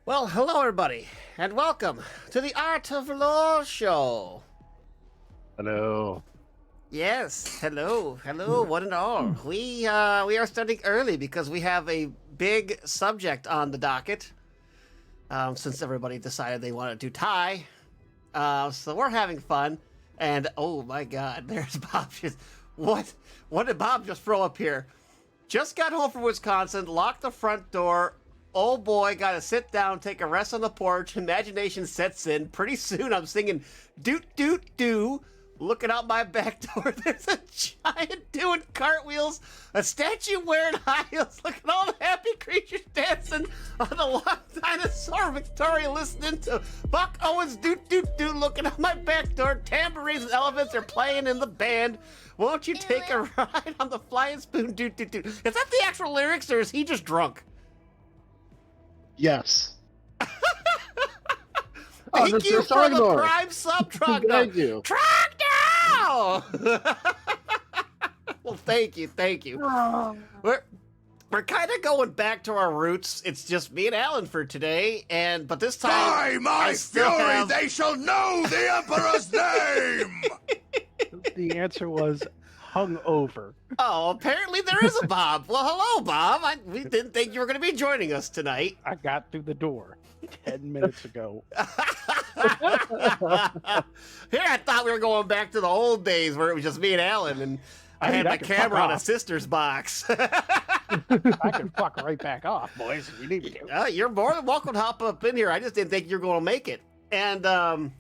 Well, hello everybody, and welcome to the Art of Lore Show. Hello. Yes, hello, one and all. We are starting early because we have a big subject on the docket. Since everybody decided they want to do tie, so we're having fun. And oh my God, there's Bob. What did Bob just throw up here? Just got home from Wisconsin, locked the front door. Oh boy, gotta sit down, take a rest on the porch. Imagination sets in. Pretty soon I'm singing doot doot doo. Looking out my back door, there's a giant doing cartwheels, a statue wearing high heels. Look at all the happy creatures dancing on the long dinosaur Victoria listening to Buck Owens doot doot doo. Looking out my back door, tambourines and elephants are playing in the band. Won't you take a ride on the flying spoon doot doot doo? Is that the actual lyrics or is he just drunk? Yes. Thank you for the prime sub, Trogno. Thank you. Trogno! Well, thank you. We're kind of going back to our roots. It's just me and Alan for today, but this time By my fury, they shall know the Emperor's name! The answer was hungover. Oh, apparently there is a Bob. Well, hello, Bob. We didn't think you were going to be joining us tonight. I got through the door 10 minutes ago. Here, I thought we were going back to the old days where it was just me and Alan, and I had my camera on a sister's box. I can fuck right back off, boys, if you need me to. You're more than welcome to hop up in here. I just didn't think you were going to make it. And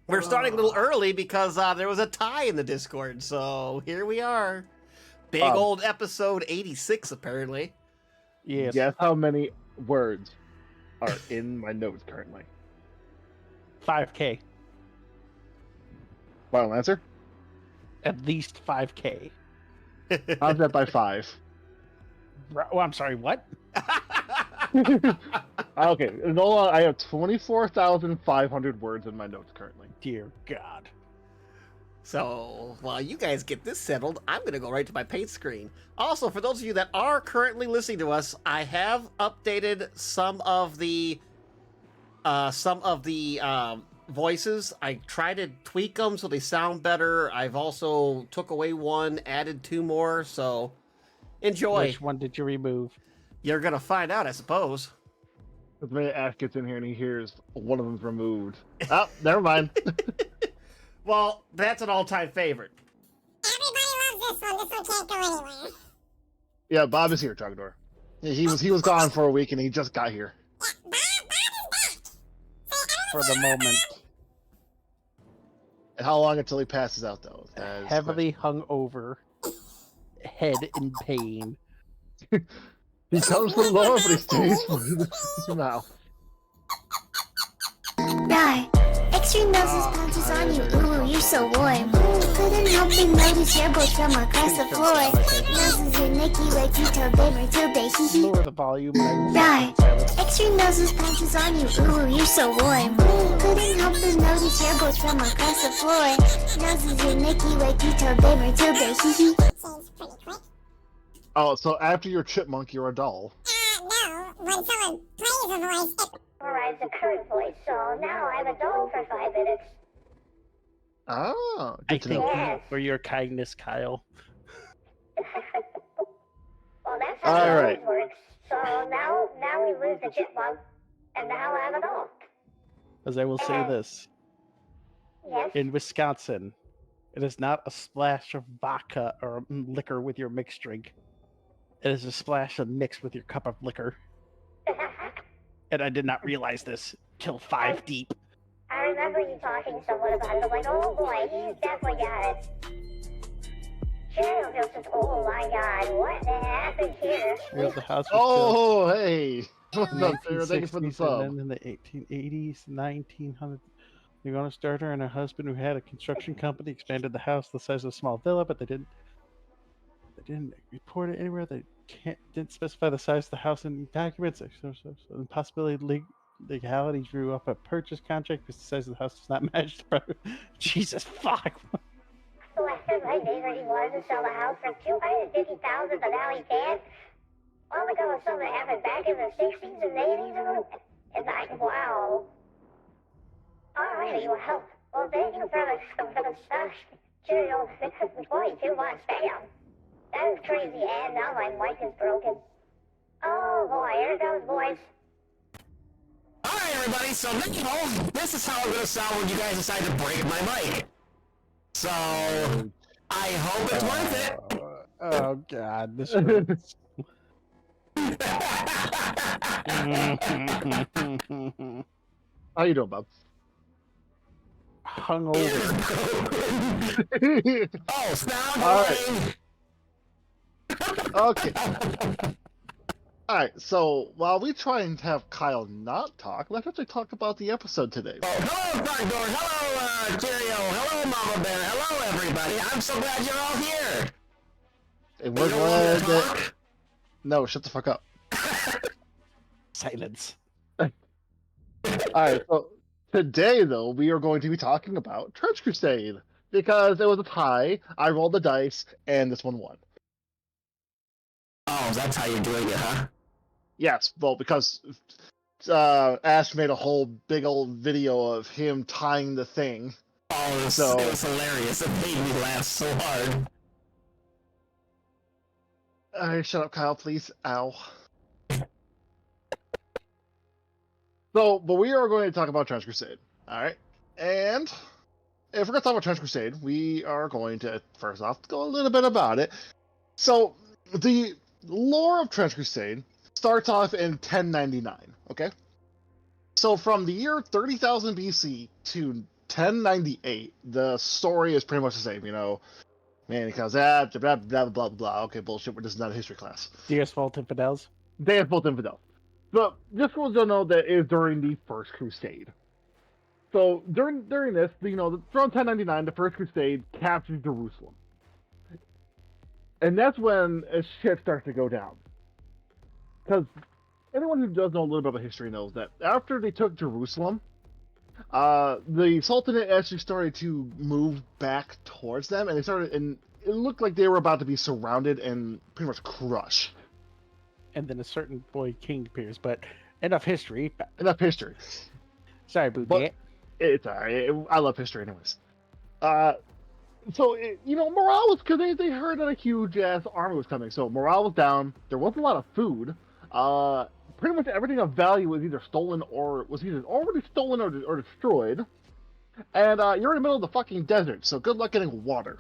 we're starting a little early because there was a tie in the Discord, so here we are. Big old episode 86, apparently. Yes. Guess how many words are in my notes currently? 5K. Final answer? At least 5K. How's that by 5? Oh, I'm sorry, what? Okay, in all, I have 24,500 words in my notes currently. Dear God. So, while you guys get this settled, I'm going to go right to my paint screen. Also, for those of you that are currently listening to us, I have updated some of the voices. I tried to tweak them so they sound better. I've also took away one, added 2 more, so enjoy. Which one did you remove? You're going to find out, I suppose. As many Ash gets in here and he hears one of them's removed. Oh, never mind. Well, that's an all-time favorite. Everybody loves this one. This one can't go anywhere. Yeah, Bob is here, Trogdor. Yeah, he was gone for a week and he just got here. Yeah, Bob is back. For the moment. And how long until he passes out, though? That is Heavily hungover. Head in pain. He comes from lower, but he stays with his mouth. Die. Extreme noses punches on you. Ooh, you're so warm. Couldn't help but notice your boys from across the floor. Noses are Nicky like Tito Baby Tilde. Hee hee. Lower the volume. Die. Extreme noses punches on you. Ooh, you're so warm. Couldn't help but notice your boys from across the floor. Noses are Nicky like Tito Baby Tilde. Hee hee. Seems pretty quick. Oh, so after you're chipmunk, you're a doll. No. When someone plays a voice, it overrides the current voice. So now I'm a doll for 5 minutes. Oh, I good to think know. for your kindness, Kyle. Well, that's how All it right. always works. So now we lose the chipmunk, and now I'm a doll. As I will say this. Yes. In Wisconsin, it is not a splash of vodka or liquor with your mixed drink. It is a splash of mix with your cup of liquor. And I did not realize this till 5 deep. I remember you talking somewhat about it, like, oh boy, he's definitely got it. Shadow just says, oh my god, what happened here? Here's the house was Oh, hey. What's built up, Sarah? Thank you for the 1860s, sub. and then in the 1880s, 1900s. They're going to start her and her husband, who had a construction company, expanded the house the size of a small villa, but they didn't report it anywhere. They didn't specify the size of the house in documents. So the possibility legality drew up a purchase contract because the size of the house does not match the property. Jesus fuck. Last time my neighbor, he wanted to sell the house for $250,000, but now he can't. All because of something that happened back in the 60s and 80s. It's like, wow. Alright, you will help. Well, thank you for the stuff. Cheerios fixes before you 2 months. Bam! That is crazy, and now my mic is broken. Oh boy, here it goes, boys. Alright, everybody, so now, this is how I'm gonna sound when you guys decide to break my mic. So, I hope it's worth it. Oh god, this hurts. How you doing, Bob? Hungover. Oh, sound All right. Okay. Alright, so while we try and have Kyle not talk, let's actually talk about the episode today. Oh, hello, Front Door. Hello, Cheerio. Hello, Mama Bear. Hello, everybody. I'm so glad you're all here. And we're You don't want glad to that... talk? No, shut the fuck up. Silence. Alright, so today, though, we are going to be talking about Trench Crusade. Because it was a tie, I rolled the dice, and this one won. Oh, that's how you're doing it, huh? Yes, well, because Ash made a whole big old video of him tying the thing. Oh, it So- was hilarious. It made me laugh so hard. Alright, shut up, Kyle, please. Ow. So, but we are going to talk about Trench Crusade. Alright? And if we're going to talk about Trench Crusade, we are going to, first off, go a little bit about it. So, the lore of Trench Crusade starts off in 1099, okay? So from the year 30,000 BC to 1098, the story is pretty much the same, you know. Man, because blah, blah, blah, blah, blah. Okay, bullshit, this is not a history class. Dearest Fault Infidels. They have both infidels. But just want to know that is during the First Crusade. So during this, you know, around 1099, the First Crusade captures Jerusalem. And that's when shit starts to go down. Because anyone who does know a little bit about history knows that after they took Jerusalem, the Sultanate actually started to move back towards them, and it looked like they were about to be surrounded and pretty much crushed. And then a certain boy king appears, but enough history. Enough history. Sorry, Boo. But it's alright. I love history, anyways. So you know, morale was because they heard that a huge ass army was coming, so morale was down. There wasn't a lot of food. Pretty much everything of value was either stolen or was either already stolen or destroyed. And you're in the middle of the fucking desert, so good luck getting water.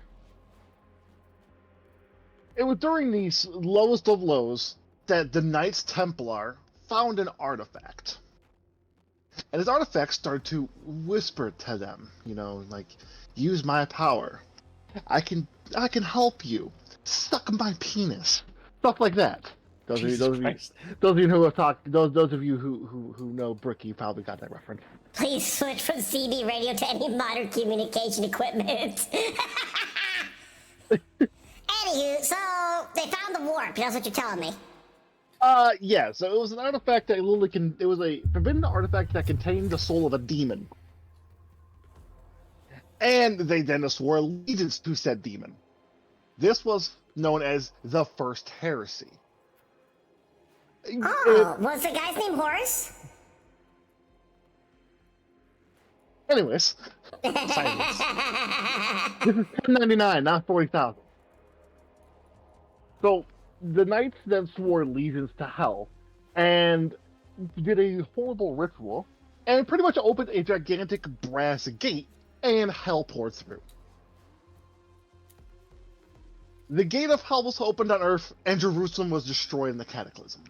It was during these lowest of lows that the Knights Templar found an artifact. And this artifact started to whisper to them, you know, like, use my power. I can help you. Suck my penis. Stuff like that. Those of you who have talked, those of you who know Bricky probably got that reference. Please switch from CB radio to any modern communication equipment. Anywho, so they found the warp. That's what you're telling me. Yeah. So it was an artifact that literally it was a forbidden artifact that contained the soul of a demon, and they then swore allegiance to said demon. This was known as the First Heresy. Oh, was the guy's name Horace? Anyways, Silence. this is 1099, not 40,000. So the knights then swore allegiance to hell and did a horrible ritual and pretty much opened a gigantic brass gate and hell poured through. The gate of hell was opened on earth and Jerusalem was destroyed in the cataclysm.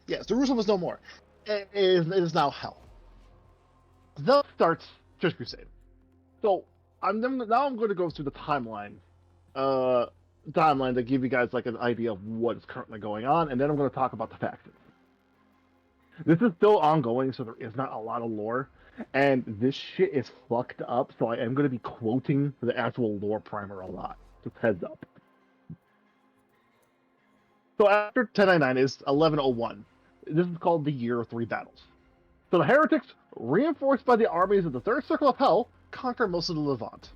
Yes, Jerusalem is no more. It is now hell. Thus starts Trench Crusade. So I'm going to go through the timeline to give you guys like an idea of what is currently going on, and then I'm going to talk about the factions. This is still ongoing, so there is not a lot of lore, and this shit is fucked up, so I am going to be quoting the actual lore primer a lot. Just heads up. So after 1099 is 1101. This is called the Year of Three Battles. So the heretics, reinforced by the armies of the Third Circle of Hell, conquer most of the Levant.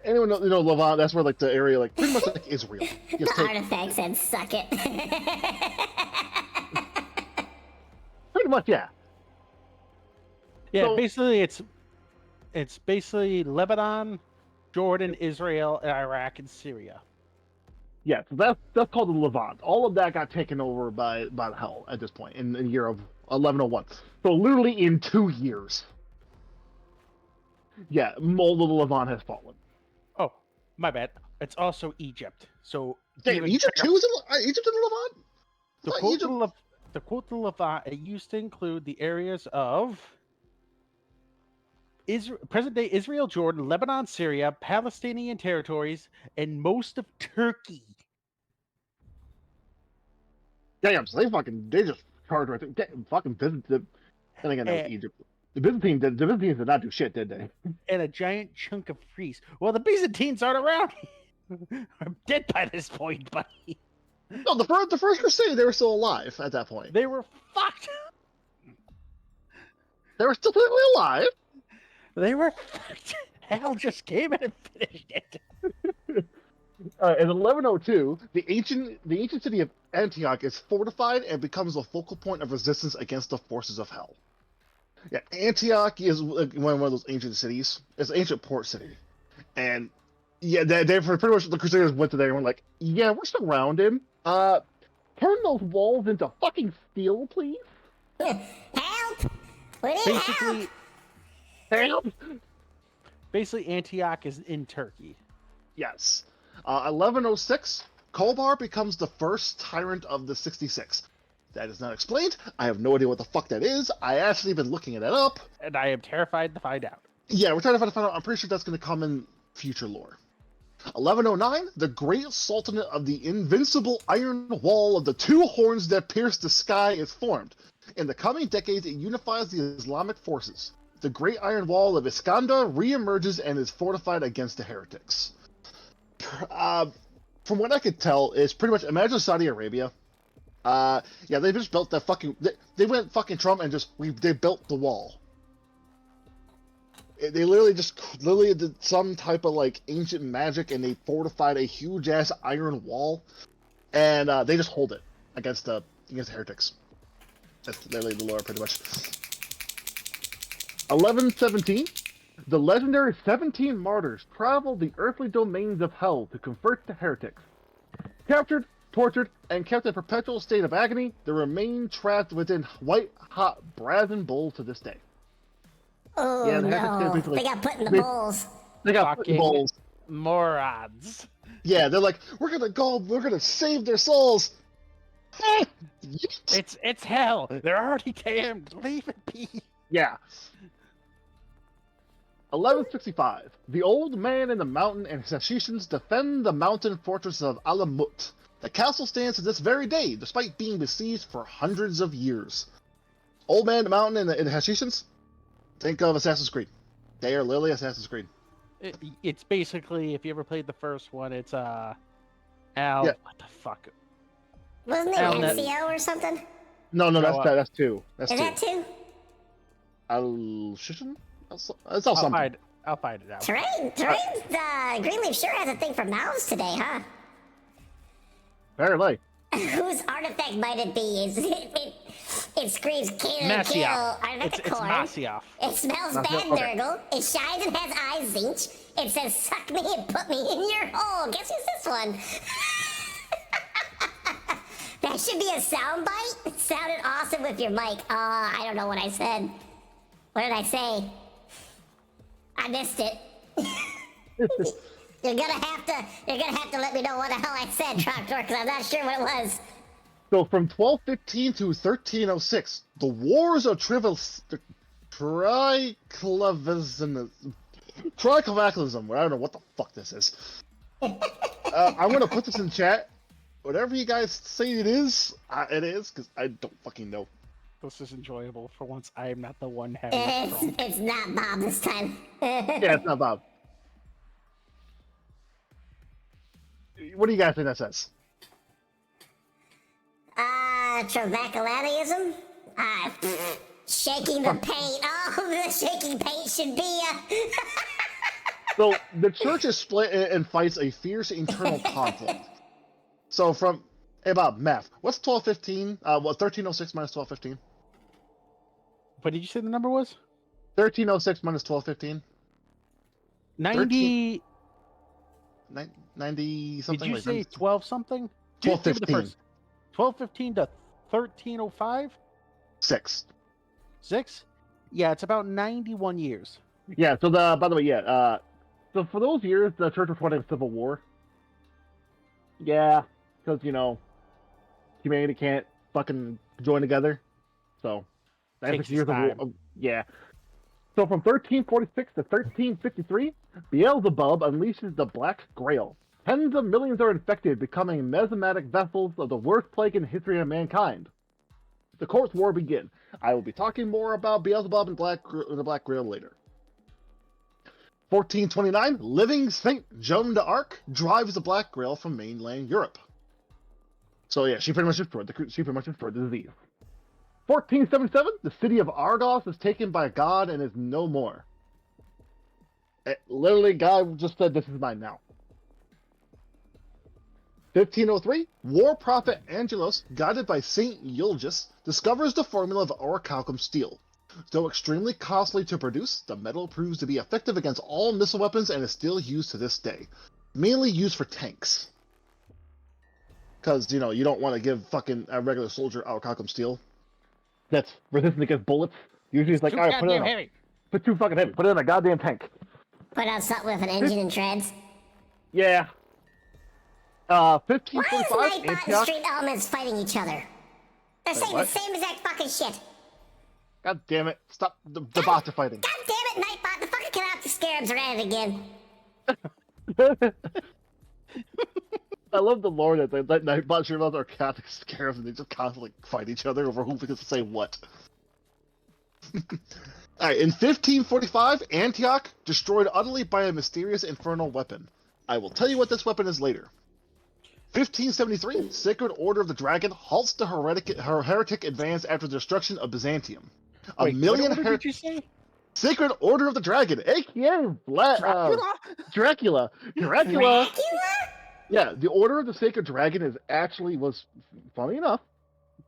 Anyone know Levant? That's where like the area, like pretty much like Israel. The artifact said, "Suck it." much, yeah. Yeah, So- basically it's basically Lebanon, Jordan, Israel, Iraq, and Syria. Yeah, so that's called the Levant. All of that got taken over by hell at this point in the year of 1101. So literally in 2 years. Yeah, all of the Levant has fallen. Oh, my bad. It's also Egypt. So Damn, even Egypt bigger. too? Is Egypt in the Levant? The thought quote, Egypt- the quote to Levant, it used to include the areas of present-day Israel, Jordan, Lebanon, Syria, Palestinian territories, and most of Turkey. Damn, so they just charged right there. Damn, fucking Byzantine. Then again, that was Egypt. The Byzantines did not do shit, did they? And a giant chunk of Greece. Well, the Byzantines aren't around. I'm dead by this point, buddy. No, the first Crusade, they were still alive at that point. They were fucked. They were still technically alive. They were fucked. Hell just came in and finished it. In 1102, the ancient city of Antioch is fortified and becomes a focal point of resistance against the forces of hell. Yeah, Antioch is one of those ancient cities. It's an ancient port city, and yeah, they pretty much the Crusaders went to there and were like, "Yeah, we're surrounded. Turn those walls into fucking steel, please." Help! We need help! Help! Basically, Antioch is in Turkey. Yes. 1106, Kolbar becomes the first tyrant of the 66. That is not explained. I have no idea what the fuck that is. I actually been looking it up. And I am terrified to find out. Yeah, we're trying to find out. I'm pretty sure that's going to come in future lore. 1109, the Great Sultanate of the Invincible Iron Wall of the Two Horns that Pierce the Sky is formed. In the coming decades, it unifies the Islamic forces. The Great Iron Wall of Iskandar reemerges and is fortified against the heretics. From what I could tell, it's pretty much, imagine Saudi Arabia. Yeah, they just built that fucking, they went fucking Trump and they built the wall. They literally did some type of like ancient magic and they fortified a huge ass iron wall, and they just hold it against the heretics. That's literally the lore, pretty much. 1117, the legendary 17 martyrs traveled the earthly domains of hell to convert the heretics. Captured, tortured, and kept in a perpetual state of agony, they remain trapped within white-hot brazen bowls to this day. Oh Yeah, no, they they got put in the bowls. They got Fucking bowls. morons. Yeah, they're like, we're gonna save their souls. It's hell. They're already damned. Leave it be. Yeah. 1165. The old man in the mountain and his Hashishans defend the mountain fortress of Alamut. The castle stands to this very day, despite being besieged for hundreds of years. Old man in the mountain and the Hashishans? Think of Assassin's Creed. They are literally Assassin's Creed. It's basically, if you ever played the first one, it's Al. Yeah. What the fuck? Wasn't it Elnet. NCO or something? No, Show up. that's two. That's Is two. that two? Al-Shishan? It's all something. I'll find it out. Greenleaf sure has a thing for mouths today, huh? Apparently. Whose artifact might it be? It screams kill, kill. Masyaf. Artifact It's of corn. Masyaf. It smells Masyaf, bad, okay. Nurgle. It shines and has eyes, Zinch. It says, suck me and put me in your hole. Guess who's this one? That should be a soundbite. It sounded awesome with your mic. I don't know what I said. What did I say? I missed it. You're gonna have to let me know what the hell I said, Trapdoor, because I'm not sure what it was. So from 1215 to 1306, the Wars of Triclavalism. I don't know what the fuck this is. I'm gonna put this in chat. Whatever you guys say it is, because I don't fucking know. This is enjoyable. For once, I am not the one having it wrong. It's not Bob this time. Yeah, it's not Bob. What do you guys think that says? Travacalanism? Shaking the paint. Oh, the shaking paint should be So the church is split and fights a fierce internal conflict. So from, hey Bob, math. What's 1215? 1306 minus 1215? What did you say the number was? 1306 minus 1215. 90. 90 something. Did you like say 90 12 something? Give me the 1215. first. 1215 to 1305? 6. 6? Yeah, it's about 91 years. Yeah. So by the way, yeah. So for those years, the church was fighting a civil war. Yeah, because humanity can't fucking join together. So that's Takes 6 years its of war. time. Yeah. So from 1346 to 1353, Beelzebub unleashes the Black Grail. Tens of millions are infected, becoming mesomatic vessels of the worst plague in the history of mankind. The Corpse War begins. I will be talking more about Beelzebub and the Black Grail later. 1429, living Saint Joan d'Arc drives the Black Grail from mainland Europe. So yeah, she pretty much destroyed the disease. 1477, the city of Argos is taken by God and is no more. Literally, God just said, "This is mine now." 1503, war prophet Angelos, guided by Saint Eulogis, discovers the formula of orichalcum steel. Though extremely costly to produce, the metal proves to be effective against all missile weapons and is still used to this day. Mainly used for tanks. Because, you don't want to give fucking a regular soldier orichalcum steel. That's resistant against bullets. Usually it's like, Too alright, put it goddamn in heavy. Put too fucking heavy. Put it in a goddamn tank. Put out something with an engine and treads. Yeah. Why is 1545, Nightbot and Antioch. Street Elements fighting each other? They're saying the what? same exact fucking shit. God damn it. Stop. The bots are fighting. God damn it, Nightbot, the fucking Canoptic Scarabs are at it again. I love the lore that Nightbot sure are Catholic scarabs and they just constantly fight each other over who gets to say what. Alright, in 1545, Antioch destroyed utterly by a mysterious infernal weapon. I will tell you what this weapon is later. 1573, Sacred Order of the Dragon halts the heretic advance after the destruction of Byzantium. Wait, what order did you say? Sacred Order of the Dragon, aka Dracula. Dracula? Yeah, the Order of the Sacred Dragon was funny enough.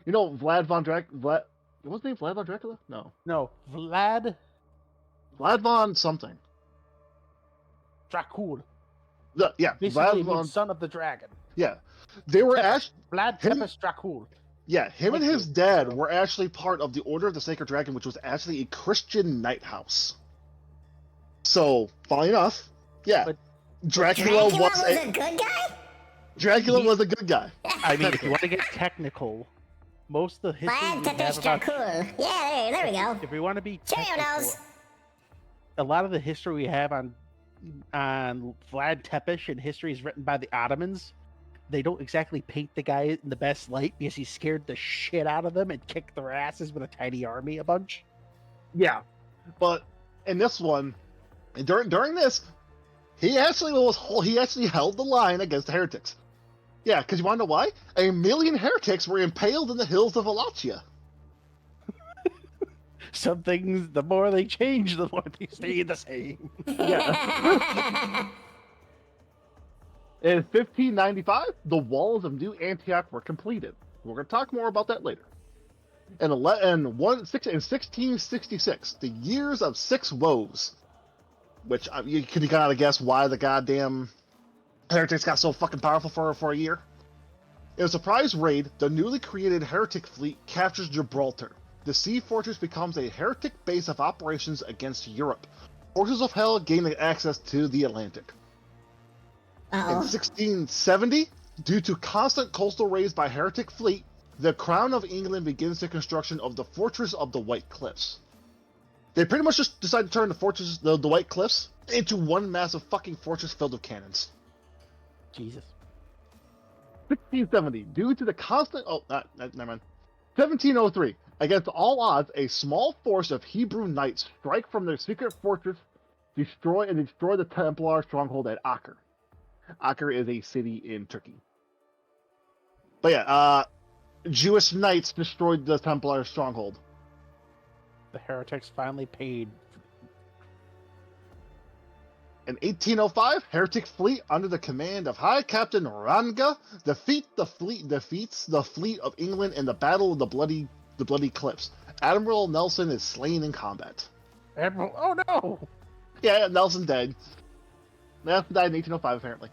Vlad von Dracula. What's his name? Vlad von Dracula? No. No, Vlad Von something. Dracul. Yeah, Basically, Vlad von. son of the dragon. Yeah, they were actually. Vlad Tepes Dracul. Yeah, him and his dad were actually part of the Order of the Sacred Dragon, which was actually a Christian knight house. So, funny enough, yeah, But Dracula was a good guy? Dracula was a good guy. I mean, if you want to get technical, most of the history Vlad we have Tepes about, Dracul. Yeah, there we go. if we want to be Cheerio technical, nose. a lot of the history we have on Vlad Tepes and history is written by the Ottomans. They don't exactly paint the guy in the best light because he scared the shit out of them and kicked their asses with a tiny army a bunch. Yeah, but in this one, during this, he actually held the line against the heretics. Yeah, because you want to know why? 1 million heretics were impaled in the hills of Wallachia. Some things, the more they change, the more they stay the same. Yeah. In 1595, the walls of New Antioch were completed. We're going to talk more about that later. In 1666, the Years of Six Woes, which you can kind of guess why the goddamn heretics got so fucking powerful for a year. In a surprise raid, the newly created heretic fleet captures Gibraltar. The sea fortress becomes a heretic base of operations against Europe. Forces of Hell gain access to the Atlantic. In 1670, due to constant coastal raids by heretic fleet, the Crown of England begins the construction of the Fortress of the White Cliffs. They pretty much just decided to turn the White Cliffs into one massive fucking fortress filled with cannons. Jesus. 1670, due to the constant... never mind. 1703, against all odds, a small force of Hebrew knights strike from their secret fortress, destroy the Templar stronghold at Acre. Acre is a city in Turkey. But yeah, Jewish knights destroyed the Templar stronghold. The heretics finally paid. In 1805, heretic fleet under the command of High Captain Ranga defeats the fleet of England in the Battle of the Bloody Cliffs. Admiral Nelson is slain in combat. Admiral, oh no! Yeah, Nelson dead. Nelson died in 1805, apparently.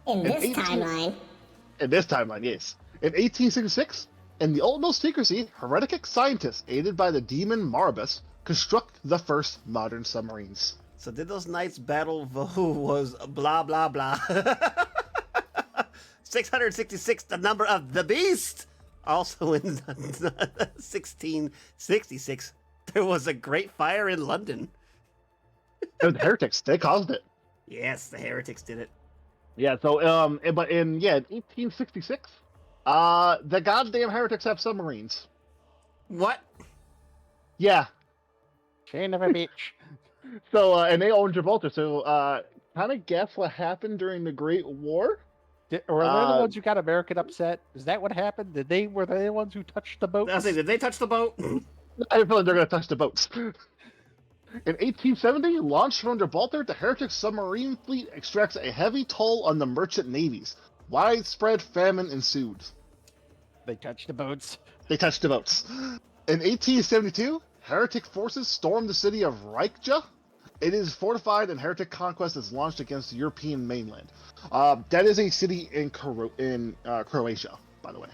In this 18 timeline, In this timeline, yes. In 1866, in the utmost secrecy, heretic scientists, aided by the demon Marabus, construct the first modern submarines. So did those knights battle who was blah blah blah. 666, the number of the beast. Also in 1666, there was a great fire in London. It was the heretics. They caused it. Yes, the heretics did it. Yeah, so, but in 1866, the goddamn heretics have submarines. What? Yeah. Chain of a bitch. So, and they own Gibraltar. So, kind of guess what happened during the Great War? Were they the ones who got American upset? Is that what happened? Were they the ones who touched the boat? I was saying, did they touch the boat? I feel like they're going to touch the boats. In 1870, launched from Gibraltar, the Heretic submarine fleet extracts a heavy toll on the merchant navies. Widespread famine ensued. They touched the boats. They touched the boats. In 1872, Heretic forces stormed the city of Rijeka. It is fortified and Heretic conquest is launched against the European mainland. That is a city in Croatia, by the way.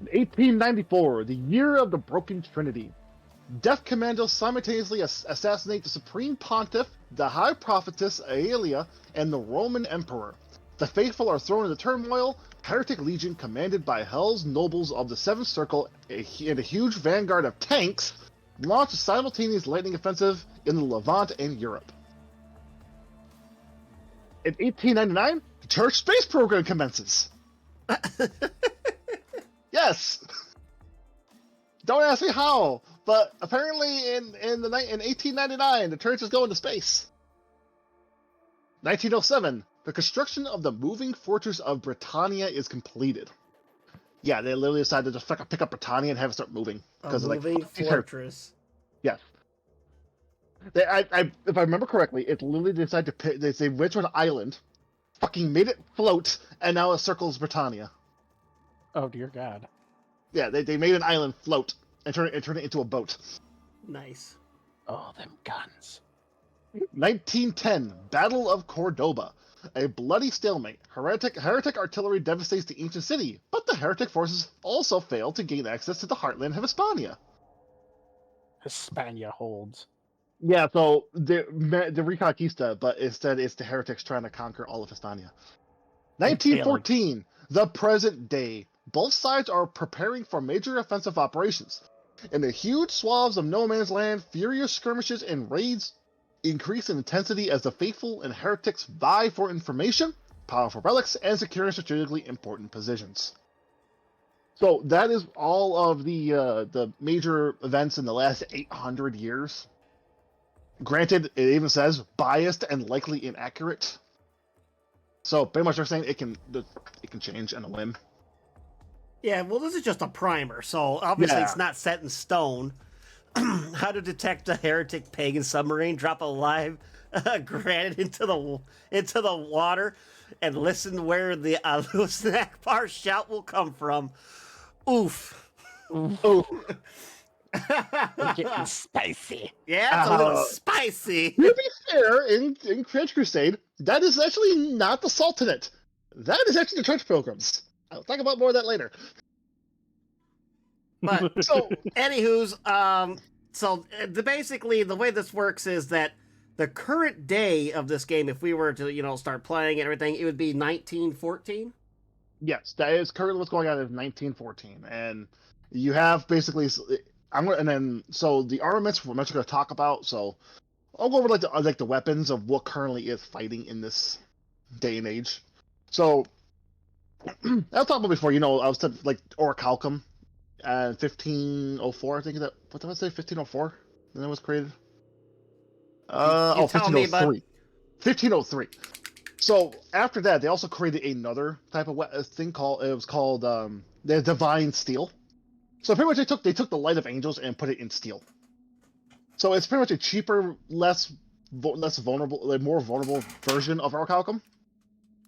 In 1894, the year of the Broken Trinity, Death Commandos simultaneously assassinate the Supreme Pontiff, the High Prophetess Aelia, and the Roman Emperor. The faithful are thrown into turmoil. Heretic Legion, commanded by Hell's nobles of the Seventh Circle and a huge vanguard of tanks, launch a simultaneous lightning offensive in the Levant and Europe. In 1899, the Church space program commences. Yes. Don't ask me how, but apparently in 1899, the Church is going to space. 1907, the construction of the moving fortress of Britannia is completed. Yeah, they literally decided to just pick up Britannia and have it start moving. A moving fortress. Yes. If I remember correctly, it literally decided to pick. They went to an island, fucking made it float, and now it circles Britannia. Oh dear God. Yeah, they made an island float and turn it into a boat. Nice. Oh, them guns. 1910, Battle of Cordoba. A bloody stalemate. Heretic artillery devastates the ancient city, but the heretic forces also fail to gain access to the heartland of Hispania. Hispania holds. Yeah, so the Reconquista, but instead it's the heretics trying to conquer all of Hispania. 1914, the present day. Both sides are preparing for major offensive operations. In the huge swaths of no man's land, furious skirmishes and raids increase in intensity as the faithful and heretics vie for information, powerful relics, and securing strategically important positions. So that is all of the major events in the last 800 years. Granted, it even says biased and likely inaccurate. So pretty much they're saying it can change on a whim. Yeah, well, this is just a primer, so obviously Yeah. it's not set in stone. How to detect a heretic pagan submarine? Drop a live granite into the water, and listen where the snack bar shout will come from. Oof. Oh, Getting spicy. Yeah, it's a little spicy. to be fair, in Crusade, that is actually not the Sultanate. That is actually the Church Pilgrims. I'll talk about more of that later. But So, anywho's, basically the way this works is that the current day of this game, if we were to start playing and everything, it would be 1914. yes, that is currently what's going on in 1914, and you have basically the armaments we're actually going to talk about. So I'll go over like the weapons of what currently is fighting in this day and age. So I'll talk about before. I was like Orichalcum, 1504. I think that what did I say? 1504. Then it was created. You tell me, bud. 1503. So after that, they also created another type of thing called the Divine Steel. So pretty much they took the Light of Angels and put it in steel. So it's pretty much a cheaper, less vulnerable, like more vulnerable version of Orichalcum.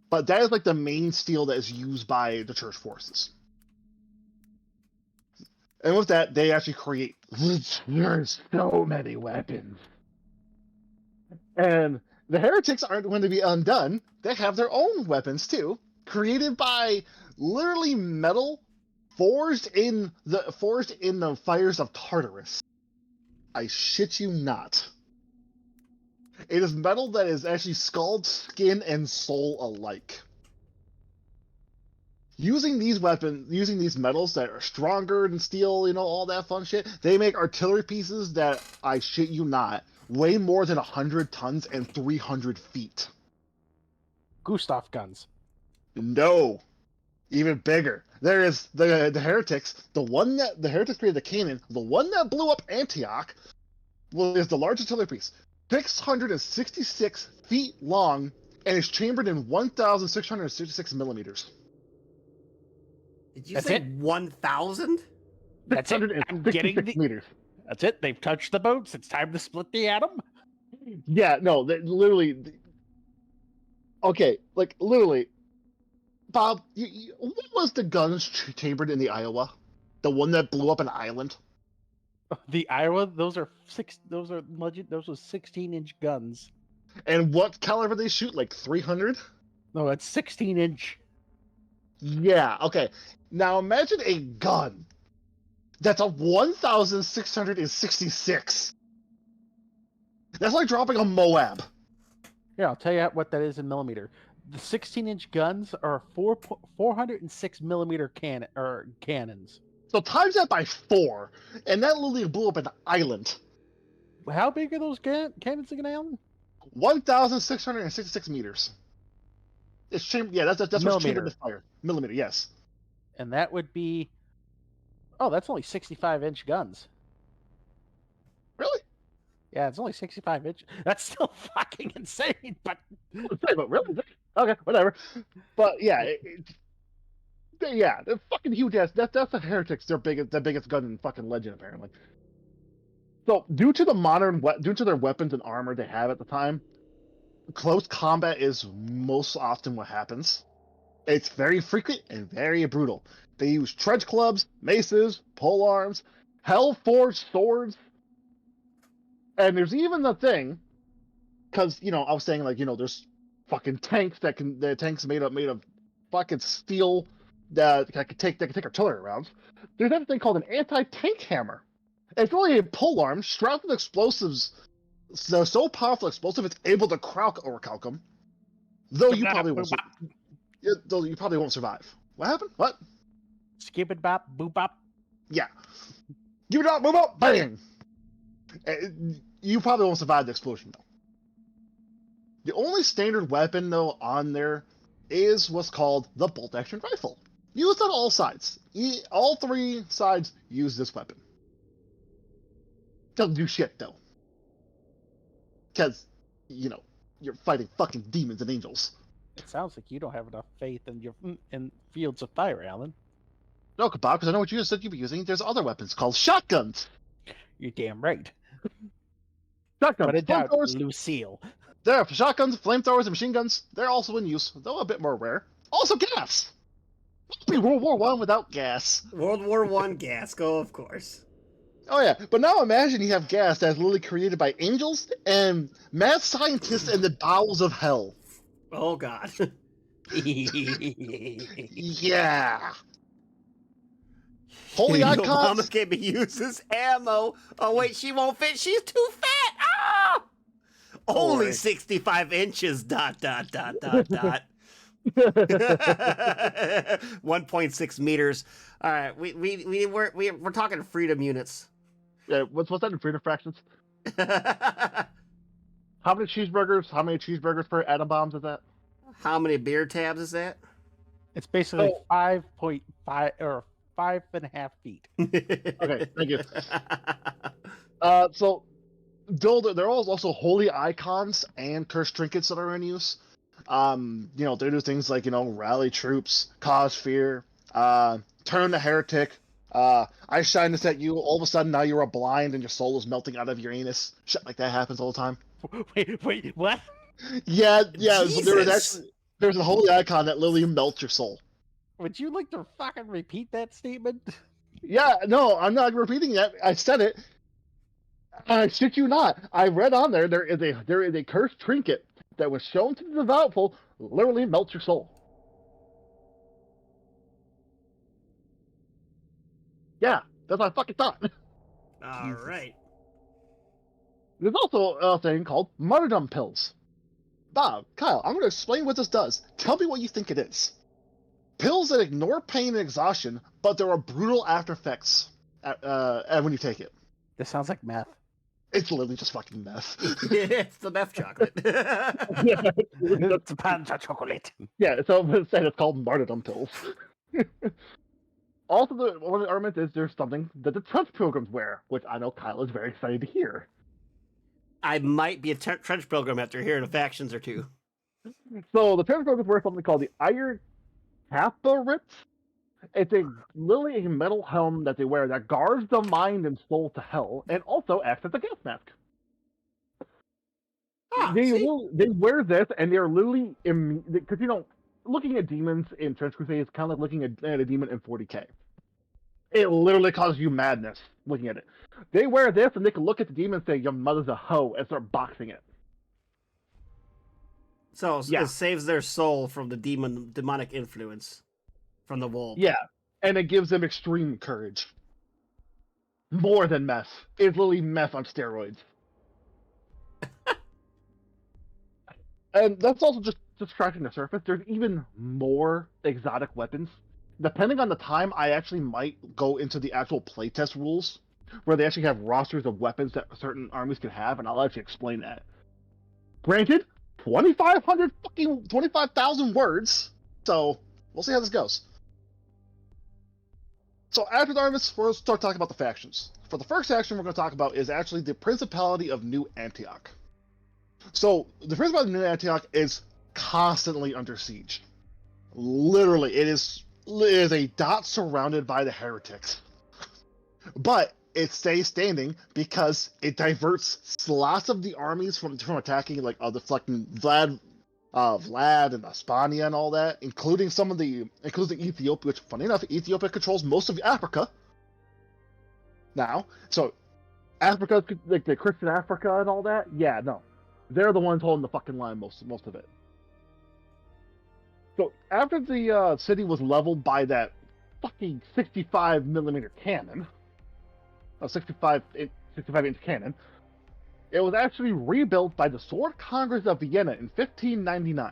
But that is like the main steel that is used by the Church forces. And with that, they actually create there's so many weapons. And the heretics aren't going to be undone. They have their own weapons too, created by literally metal forged in the fires of Tartarus. I shit you not. It is metal that is actually skull, skin, and soul alike. Using these metals that are stronger than steel, all that fun shit, they make artillery pieces that, I shit you not, weigh more than 100 tons and 300 feet. Gustav guns. No, even bigger. There is the heretics. The heretics created the cannon. The one that blew up Antioch is the largest artillery piece, 666 feet long, and is chambered in 1,666 millimeters. Did you That's say it? 1,000? That's it. I'm getting 666 meters. That's it. They've touched the boats. It's time to split the atom. Yeah, no, literally. Okay, like literally, Bob. What was the guns chambered in the Iowa? The one that blew up an island. The Iowa. Those are 16-inch guns. And what caliber they shoot? Like 300? No, it's 16-inch. Yeah. Okay. Now imagine a gun that's a 1,666. That's like dropping a Moab. Yeah, I'll tell you what that is in millimeter. The 16-inch guns are 406 millimeter cannons. So times that by 4, and that literally blew up an island. How big are those cannons again, Alan? 1,666 meters. It's chambered. Yeah, that's what's chambered with fire. Millimeter. Yes. And that would be. Oh, that's only 65-inch guns. Really? Yeah, it's only 65 inch. That's still fucking insane, but But really? Okay, whatever. But yeah, they're fucking huge ass. That's the heretics. The biggest gun in fucking legend, apparently. So due to their weapons and armor they have at the time, close combat is most often what happens. It's very frequent and very brutal. They use trench clubs, maces, pole arms, hell-forged swords. And there's even the thing, because I was saying there's fucking tanks tanks made of fucking steel that can take artillery rounds. There's that thing called an anti-tank hammer. It's really a pole arm strapped with explosives, so powerful explosive it's able to overcalc them. Though you probably won't. Though you probably won't survive. What happened? What? skip it bop, boop bop. Yeah. Give it up, move up, bang! You probably won't survive the explosion, though. The only standard weapon, though, on there is what's called the bolt-action rifle. Used on all sides. All three sides use this weapon. Doesn't do shit, though. Because, you're fighting fucking demons and angels. It sounds like you don't have enough faith in Fields of Fire, Alan. No, Bob, because I know what you just said you'd be using. There's other weapons called shotguns. You're damn right. Shotguns, But in doubt, flamethrowers. Lucille. There are shotguns, flamethrowers, and machine guns. They're also in use, though a bit more rare. Also gas. What would be World War I without gas? World War I gas, go of course. Oh yeah, but now imagine you have gas that's literally created by angels and mad scientists in the bowels of hell. Oh god. Yeah. Holy Your icons. mama can be used as ammo. Oh wait, she won't fit. She's too fat. Ah! Only Boy. 65 inches. ... 1.6 meters. All right, we're talking freedom units. Yeah, what's that in freedom fractions? How many cheeseburgers per atom bombs is that? How many beer tabs is that? It's basically 5.5 or 5.5 feet. Okay, thank you. So there are also holy icons and cursed trinkets that are in use. They do things like, rally troops, cause fear, turn the heretic, I shine this at you, all of a sudden now you are blind and your soul is melting out of your anus. Shit like that happens all the time. Wait, what? Yeah, Jesus. there's a holy icon that literally melts your soul. Would you like to fucking repeat that statement? Yeah, no, I'm not repeating that. I said it. I shit you not. I read on there is a cursed trinket that was shown to the devoutful literally melts your soul. Yeah, that's what I fucking thought. All right. There's also a thing called martyrdom pills. Bob, Kyle, I'm going to explain what this does. Tell me what you think it is. Pills that ignore pain and exhaustion, but there are brutal after effects when you take it. This sounds like meth. It's literally just fucking meth. It's the meth chocolate. Yeah, It's a punch of chocolate. yeah, so instead it's called martyrdom pills. Also, one of the arguments is there's something that the trench pilgrims wear, which I know Kyle is very excited to hear. I might be a trench pilgrim after hearing the factions or two. So the trench pilgrims wear something called the Iron Caparitz. It's literally a metal helm that they wear that guards the mind and soul to hell, and also acts as a gas mask. They wear this, and they're literally because looking at demons in Trench Crusade is kind of like looking at a demon in 40k. It literally causes you madness looking at it. They wear this, and they can look at the demon and say, "Your mother's a hoe," and start boxing it. So Yeah. it saves their soul from the demonic influence from the wolf. Yeah, and it gives them extreme courage. More than meth. It's literally meth on steroids. And that's also just scratching the surface. There's even more exotic weapons. Depending on the time, I actually might go into the actual playtest rules, where they actually have rosters of weapons that certain armies can have, and I'll actually explain that. Granted, 25,000 words, so we'll see how this goes. So after the armies, we'll start talking about the factions. For the first faction we're going to talk about is actually the Principality of New Antioch. So the Principality of New Antioch is constantly under siege. Literally, it is a dot surrounded by the heretics. But it stays standing because it diverts lots of the armies from attacking like the fucking Vlad and Hispania and all that, including Ethiopia, which funny enough, Ethiopia controls most of Africa now. So Africa, like the Christian Africa and all that, yeah, no. They're the ones holding the fucking line most of it. So after the city was leveled by that fucking 65mm cannon, a 65-inch cannon, it was actually rebuilt by the Sword Congress of Vienna in 1599.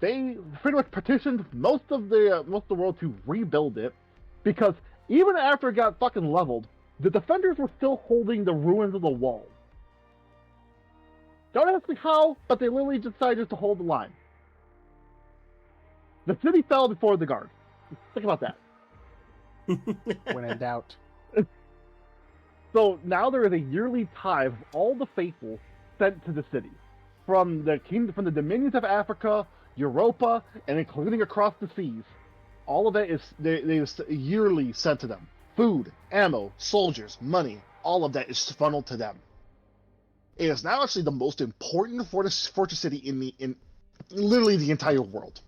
They pretty much petitioned most of the world to rebuild it, because even after it got fucking leveled, the defenders were still holding the ruins of the wall. Don't ask me how, but they literally decided to hold the line. The city fell before the guard. Think about that. When in doubt. So now there is a yearly tithe of all the faithful sent to the city, from the dominions of Africa, Europa, and including across the seas. All of it is yearly sent to them. Food, ammo, soldiers, money, all of that is funneled to them. It is now actually the most important fortress city in literally the entire world.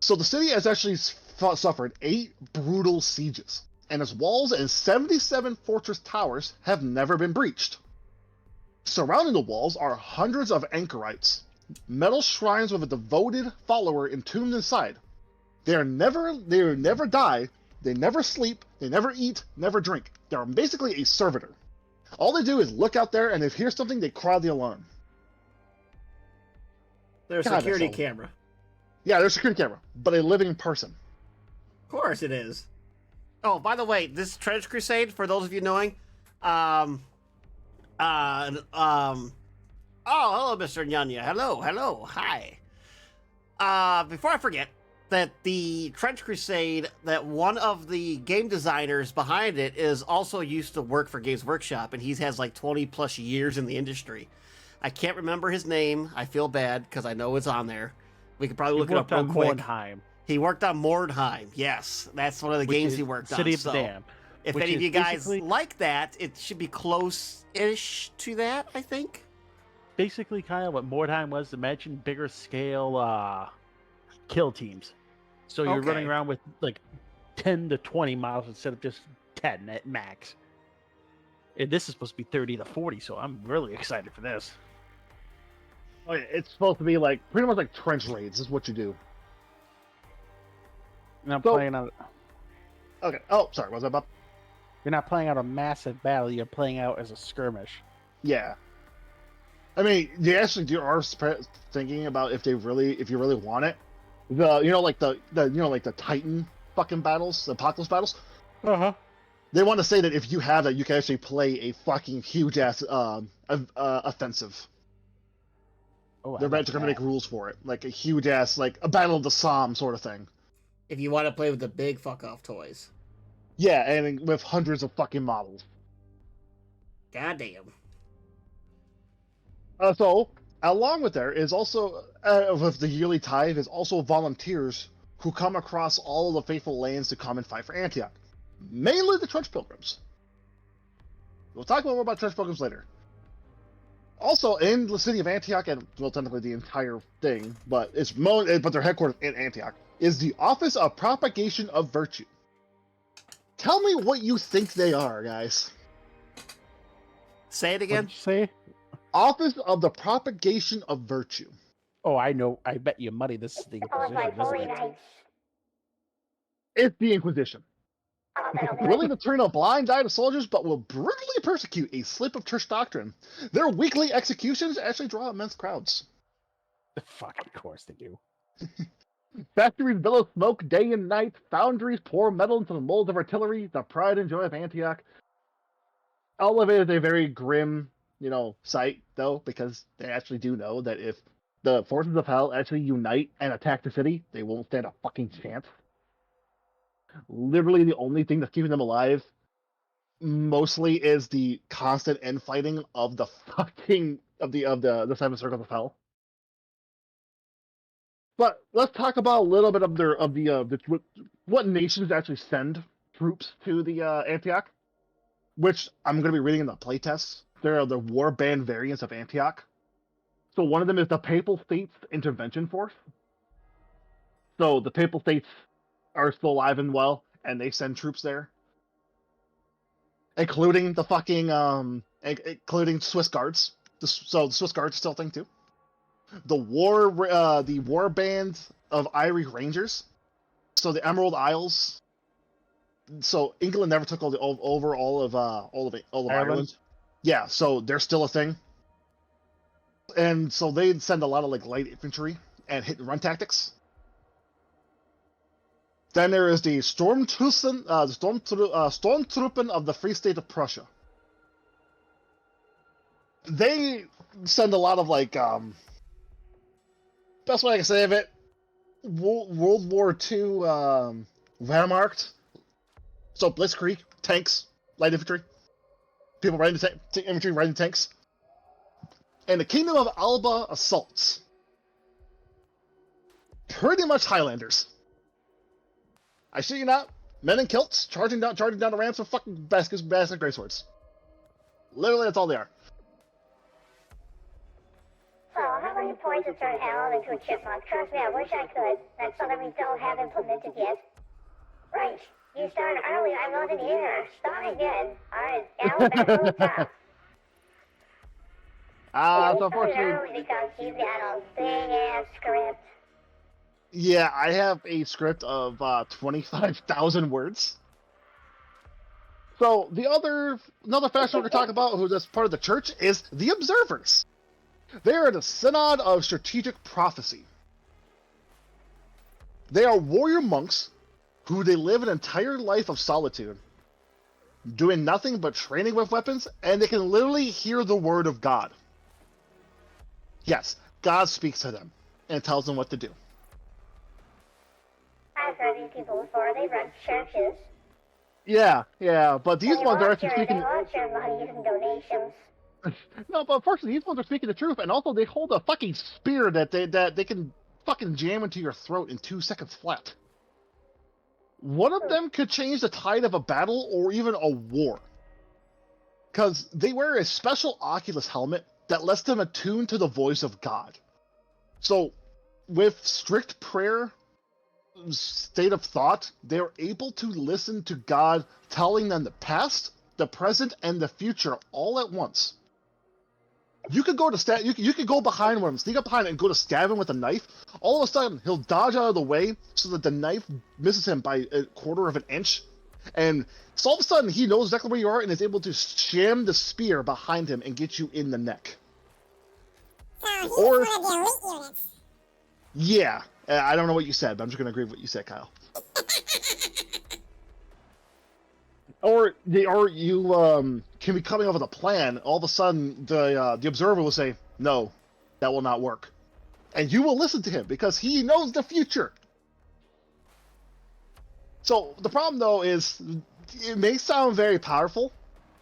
So the city has actually suffered 8 brutal sieges, and its walls and 77 fortress towers have never been breached. Surrounding the walls are hundreds of anchorites, metal shrines with a devoted follower entombed inside. They never die, they never sleep, they never eat, never drink. They're basically a servitor. All they do is look out there, and if they hear something, they cry the alarm. There's a security camera. Yeah, there's a security camera, but a living person. Of course it is. Oh, by the way, this Trench Crusade, for those of you knowing, oh, hello, Mr. Nyanya. Hello, hi. Before I forget, that the Trench Crusade, that one of the game designers behind it is also used to work for Games Workshop, and he has like 20 plus years in the industry. I can't remember his name. I feel bad because I know it's on there. We could probably look it up real quick. Mordheim. He worked on Mordheim. Yes, that's one of the games he worked on. City of the Damned. If any of you guys like that, it should be close-ish to that, I think. Basically, kind of what Mordheim was. Imagine bigger scale kill teams. So you're running around with like 10 to 20 miles instead of just 10 at max. And this is supposed to be 30 to 40, so I'm really excited for this. Oh, yeah, it's supposed to be like pretty much like trench raids. Is what you do. And I'm So- playing out. Okay. Oh, sorry. What was that about? You're not playing out a massive battle. You're playing out as a skirmish. Yeah. I mean, they actually are thinking about if you really want it. Like the Titan fucking battles, the Apocalypse battles. Uh-huh. They want to say that if you have that, you can actually play a fucking huge ass offensive. Oh, They're about to make rules for it, like a huge ass, like a Battle of the Somme sort of thing. If you want to play with the big fuck off toys. Yeah, and with hundreds of fucking models. Goddamn. So, along with there is also, with the yearly tithe, is also volunteers who come across all of the faithful lands to come and fight for Antioch. Mainly the Trench Pilgrims. We'll talk more about Trench Pilgrims later. Also, in the city of Antioch, and well, technically the entire thing, but but they're headquartered in Antioch, is the Office of Propagation of Virtue. Tell me what you think they are, guys. Say it What'd again. you say? Office of the Propagation of Virtue. Oh, I know. I bet you money this is the Oh, my Inquisition, isn't holy it? nights. It's the Inquisition. Oh, that'll do Willing it. to turn a blind eye to soldiers, but will brutally persecute a slip of church doctrine. Their weekly executions actually draw immense crowds. Fucking course they do. Factories billow smoke day and night. Foundries pour metal into the molds of artillery. The pride and joy of Antioch. All of it is a very grim, sight, though, because they actually do know that if the forces of hell actually unite and attack the city, they won't stand a fucking chance. Literally, the only thing that's keeping them alive, mostly, is the constant infighting of the fucking the seven circles of hell. But let's talk about a little bit of what nations actually send troops to the Antioch, which I'm going to be reading in the playtests. There are the warband variants of Antioch. So one of them is the Papal States Intervention Force. So the Papal States are still alive and well, and they send troops there, including the fucking including Swiss Guards. So the Swiss Guards are still a thing too. The war band of Irish Rangers. So the Emerald Isles. So England never took over all of Ireland. Yeah, so they're still a thing. And so they send a lot of like light infantry and hit and run tactics. Then there is the Stormtruppen of the Free State of Prussia. They send a lot of like best way I can say of it, World War II Wehrmacht. So Blitzkrieg, tanks, light infantry, people riding infantry riding tanks, and the Kingdom of Alba assaults. Pretty much Highlanders. I shit you not, men in kilts charging down the ramps with fucking baskets, greatswords. Literally, that's all they are. So, how about you poison turn Alan into a chipmunk? Trust me, I wish I could. That's something we don't have implemented yet. Right. You started early, I wasn't here. Start again. Alright, Alan, back on the top. So unfortunately, early because you've got a big-ass script. yeah, I have a script of 25,000 words. So another faction we're going to talk about, who's as part of the church, is the Observers. They are the Synod of Strategic Prophecy. They are warrior monks who they live an entire life of solitude, doing nothing but training with weapons, and they can literally hear the word of God. Yes, God speaks to them and tells them what to do. I've heard these people before. They run churches. Yeah, but these ones are actually They speaking. want your money and donations. No, but unfortunately, these ones are speaking the truth, and also they hold a fucking spear that they can fucking jam into your throat in 2 seconds flat. One of them could change the tide of a battle or even a war, because they wear a special Oculus helmet that lets them attune to the voice of God. So, with strict prayer state of thought, they're able to listen to God telling them the past, the present, and the future all at once. You could go to you could go behind him, sneak up behind him, and go to stab him with a knife. All of a sudden, he'll dodge out of the way so that the knife misses him by a quarter of an inch, and so all of a sudden he knows exactly where you are and is able to jam the spear behind him and get you in the neck. So he's Or- one of the elite units. Yeah, I don't know what you said, but I'm just gonna agree with what you said, Kyle. Or you can be coming up with a plan. All of a sudden, the observer will say, "No, that will not work," and you will listen to him because he knows the future. So the problem, though, is it may sound very powerful.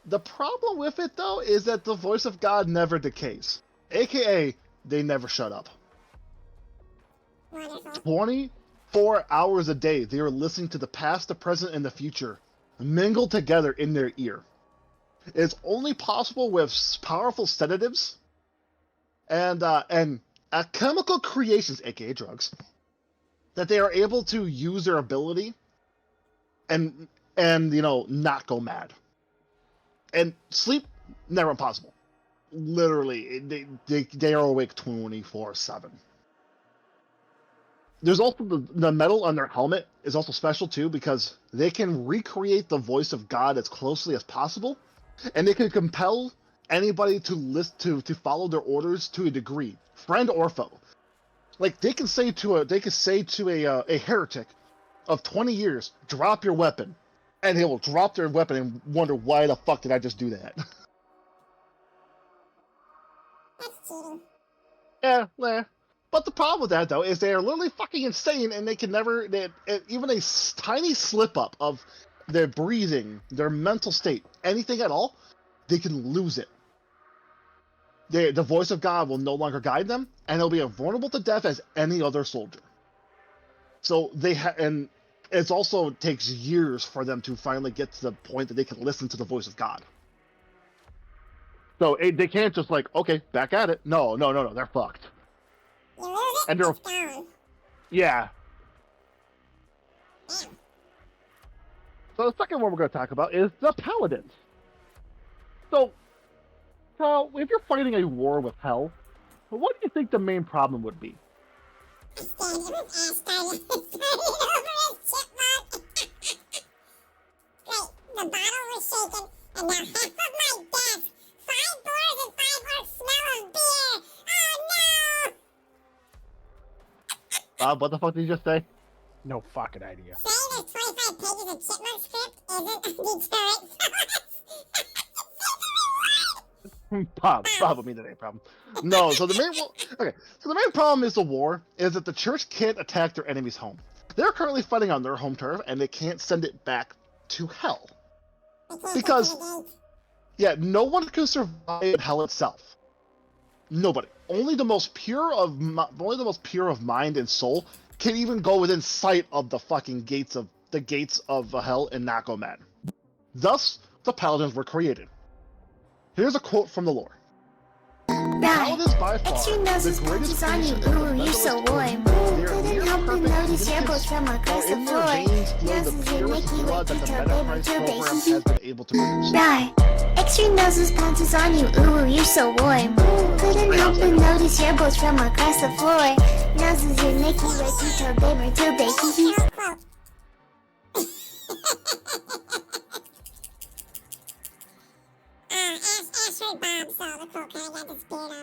The problem with it, though, is that the voice of God never decays, aka they never shut up. Wonderful. 24 hours a day, they are listening to the past, the present, and the future mingled together in their ear. It's only possible with powerful sedatives and chemical creations, aka drugs, that they are able to use their ability and not go mad. And sleep, never impossible. Literally, they are awake 24/7. There's also the metal on their helmet is also special too because they can recreate the voice of God as closely as possible, and they can compel anybody to follow their orders to a degree, friend or foe. Like they can say to a heretic of 20 years, drop your weapon, and they will drop their weapon and wonder why the fuck did I just do that? That's cheating. Yeah. But the problem with that, though, is they are literally fucking insane, and they can never, even a tiny slip up of their breathing, their mental state, anything at all, they can lose it. The voice of God will no longer guide them, and they'll be as vulnerable to death as any other soldier. So and it also takes years for them to finally get to the point that they can listen to the voice of God. So they can't just okay, back at it. No, they're fucked. You lose it, And they're- it's gone. Yeah. Damn. So the second one we're going to talk about is the Paladins. So if you're fighting a war with hell, what do you think the main problem would be? I stand him and started over his chipmunk. Great, the bottle was shaken, and now half of my desk, 5 boars and 5 orcs smell of beer. Oh no! Bob, what the fuck did you just say? No fucking idea. Saying there's 25 pages of chipmunk script isn't a deterrent. Bob would mean that ain't a problem. No, so the main problem is the war, is that the church can't attack their enemy's home. They're currently fighting on their home turf, and they can't send it back to hell. Because, yeah, no one can survive hell itself. Nobody. Only the most pure of mind and soul can even go within sight of the fucking gates of hell and not go mad. Thus, the paladins were created. Here's a quote from the lore. Right. Paladins by far Extra noses the greatest punches on you. creation of the Ooh, you're so mentalist warm. They are Couldn't near help but perfect notice your boats from across the in their floor. veins flow the Noses in purest Mickey blood with that the detail, Meta baby, Price too, program baby. has been able to produce. Right. Extra noses punches on you. Ooh, you're so warm. Couldn't help but notice your boats from across the floor. Noses in Mickey with detail, baby, too, baby. Ash heard Bob, so the quote kind of got the spirit on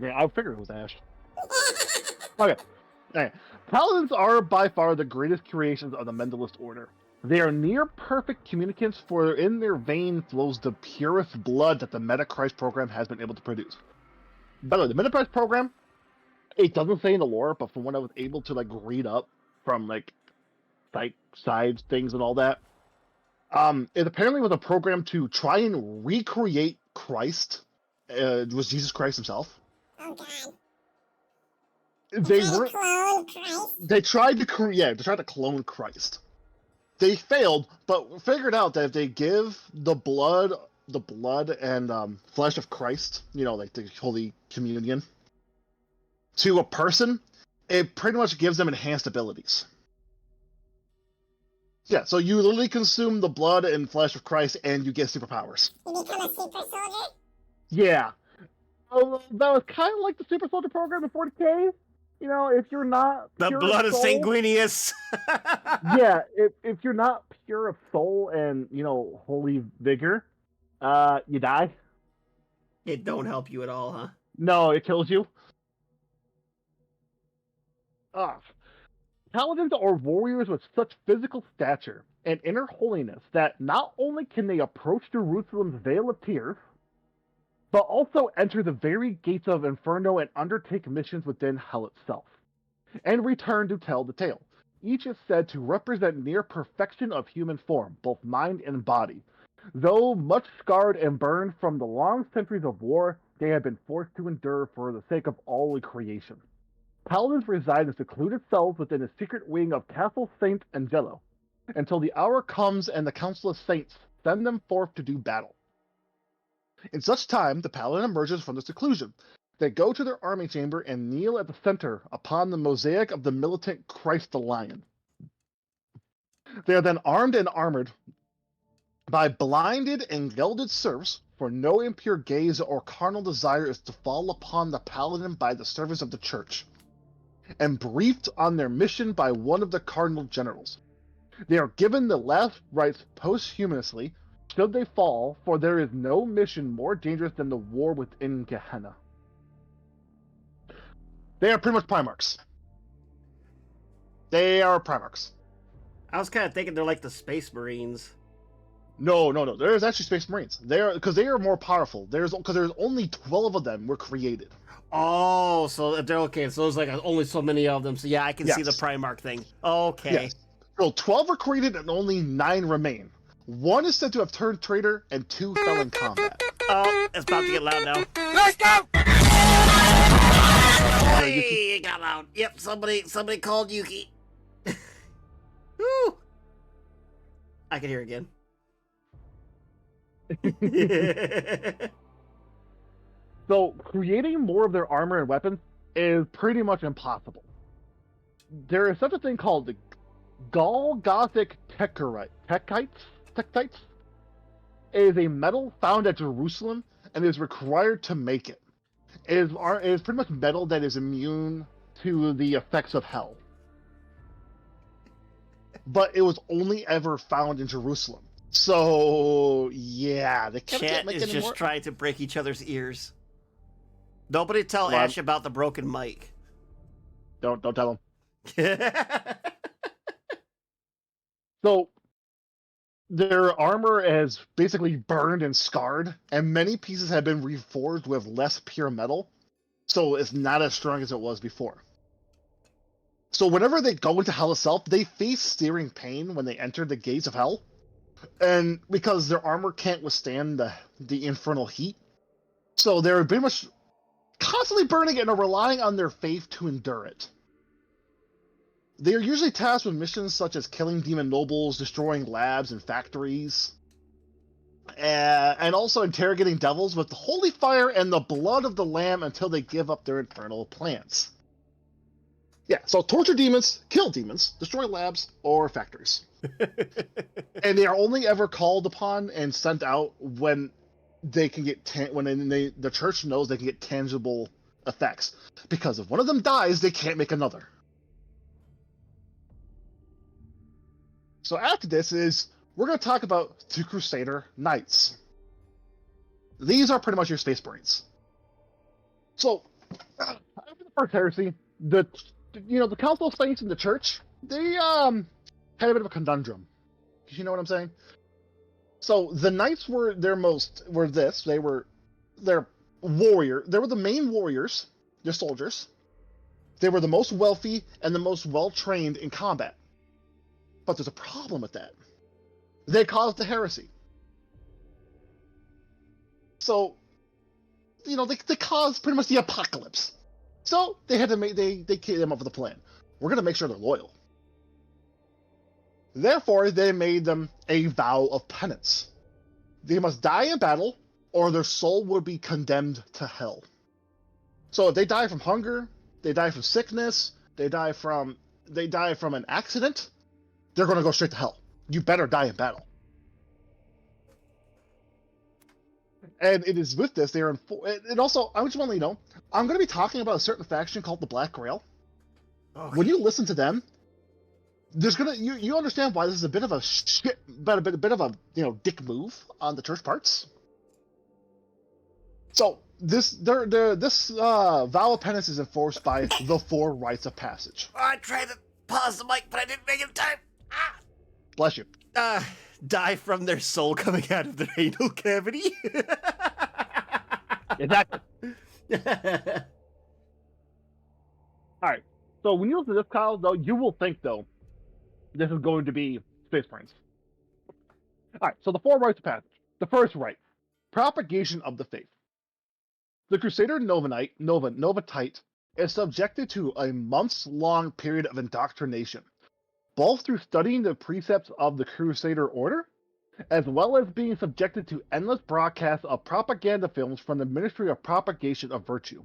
that. I figured it was Ash. Okay. Anyway, paladins are by far the greatest creations of the Mentalist Order. They are near perfect communicants, for in their veins flows the purest blood that the Metachrist program has been able to produce. By the way, the Metachrist program, it doesn't say in the lore, but from what I was able to read up from sides things and all that, it apparently was a program to try and recreate Christ. It was Jesus Christ himself. Oh god. They Trying to weren't. clone Christ? They tried to clone Christ. They failed, but figured out that if they give the blood and flesh of Christ, the Holy Communion, to a person, it pretty much gives them enhanced abilities. Yeah, so you literally consume the blood and flesh of Christ, and you get superpowers. You become a super soldier? Yeah. That was kind of like the Super Soldier program in 40K. You know, if you're not The pure blood of soul, Sanguinius. yeah, if you're not pure of soul and holy vigor, you die. It don't help you at all, huh? No, it kills you. Ah, paladins are warriors with such physical stature and inner holiness that not only can they approach Jerusalem's Vale of Tears, but also enter the very gates of Inferno and undertake missions within hell itself, and return to tell the tale. Each is said to represent near perfection of human form, both mind and body. Though much scarred and burned from the long centuries of war they have been forced to endure for the sake of all creation. Paladins reside in secluded cells within a secret wing of Castle Saint Angelo, until the hour comes and the Council of Saints send them forth to do battle. In such time, the Paladin emerges from the seclusion. They go to their army chamber and kneel at the center upon the mosaic of the militant Christ the Lion. They are then armed and armored by blinded and gelded serfs, for no impure gaze or carnal desire is to fall upon the Paladin by the servants of the church, and briefed on their mission by one of the cardinal generals. They are given the last rites posthumously, should they fall, for there is no mission more dangerous than the war within Gehenna. They are pretty much Primarchs. They are Primarchs. I was kind of thinking they're like the Space Marines. No. There's actually Space Marines. They are more powerful. There's only 12 of them were created. Oh, so they're okay. So there's like only so many of them. So yeah, I can see the Primarch thing. Okay. Yes. So 12 were created and only 9 remain. 1 is said to have turned traitor and 2 fell in combat. Oh, it's about to get loud now. Let's go! Hey, it got loud. Yep, somebody called Yuki. Woo! I can hear again. So, creating more of their armor and weapons is pretty much impossible. There is such a thing called the Gaul Gothic Techites. It is a metal found at Jerusalem and is required to make it. It is pretty much metal that is immune to the effects of hell. But it was only ever found in Jerusalem. So, yeah, they can't Chat make is any more. just trying to break each other's ears. Nobody tell Well, Ash about the broken mic. Don't tell them. Oh, So, their armor is basically burned and scarred, and many pieces have been reforged with less pure metal, so it's not as strong as it was before. So whenever they go into hell itself, they face searing pain when they enter the gates of hell, and because their armor can't withstand the infernal heat, so they're pretty much constantly burning it and are relying on their faith to endure it. They are usually tasked with missions such as killing demon nobles, destroying labs and factories, and also interrogating devils with the holy fire and the blood of the lamb until they give up their infernal plans. Yeah, so torture demons, kill demons, destroy labs or factories. And they are only ever called upon and sent out when they can get the church knows they can get tangible effects. Because if one of them dies, they can't make another. So after this we're going to talk about the Crusader Knights. These are pretty much your Space Marines. So after the First Heresy, the Council of Saints and the Church, they had a bit of a conundrum. You know what I'm saying? So the Knights were their warrior. They were the main warriors, their soldiers. They were the most wealthy and the most well-trained in combat. But there's a problem with that. They caused the heresy. So, they caused pretty much the apocalypse. So they had to they came up with a plan. We're going to make sure they're loyal. Therefore, they made them a vow of penance. They must die in battle, or their soul would be condemned to hell. So if they die from hunger, they die from sickness, they die from an accident, they're going to go straight to hell. You better die in battle. And it is with this, they are in. And also, I just want to let you know, I'm going to be talking about a certain faction called the Black Grail. Okay. When you listen to them, there's gonna you understand why this is a bit of a shit, but a bit of a dick move on the church parts. So this vow of penance is enforced by the 4 rites of passage. I tried to pause the mic, but I didn't make it in time. Bless you. Die from their soul coming out of their anal cavity. Exactly. All right. So when you listen to this, Kyle, though, you will think though this is going to be Space Marines. All right. So the 4 rites of passage. The first rite, propagation of the faith. The Crusader Novatite is subjected to a months-long period of indoctrination, both through studying the precepts of the Crusader Order, as well as being subjected to endless broadcasts of propaganda films from the Ministry of Propagation of Virtue.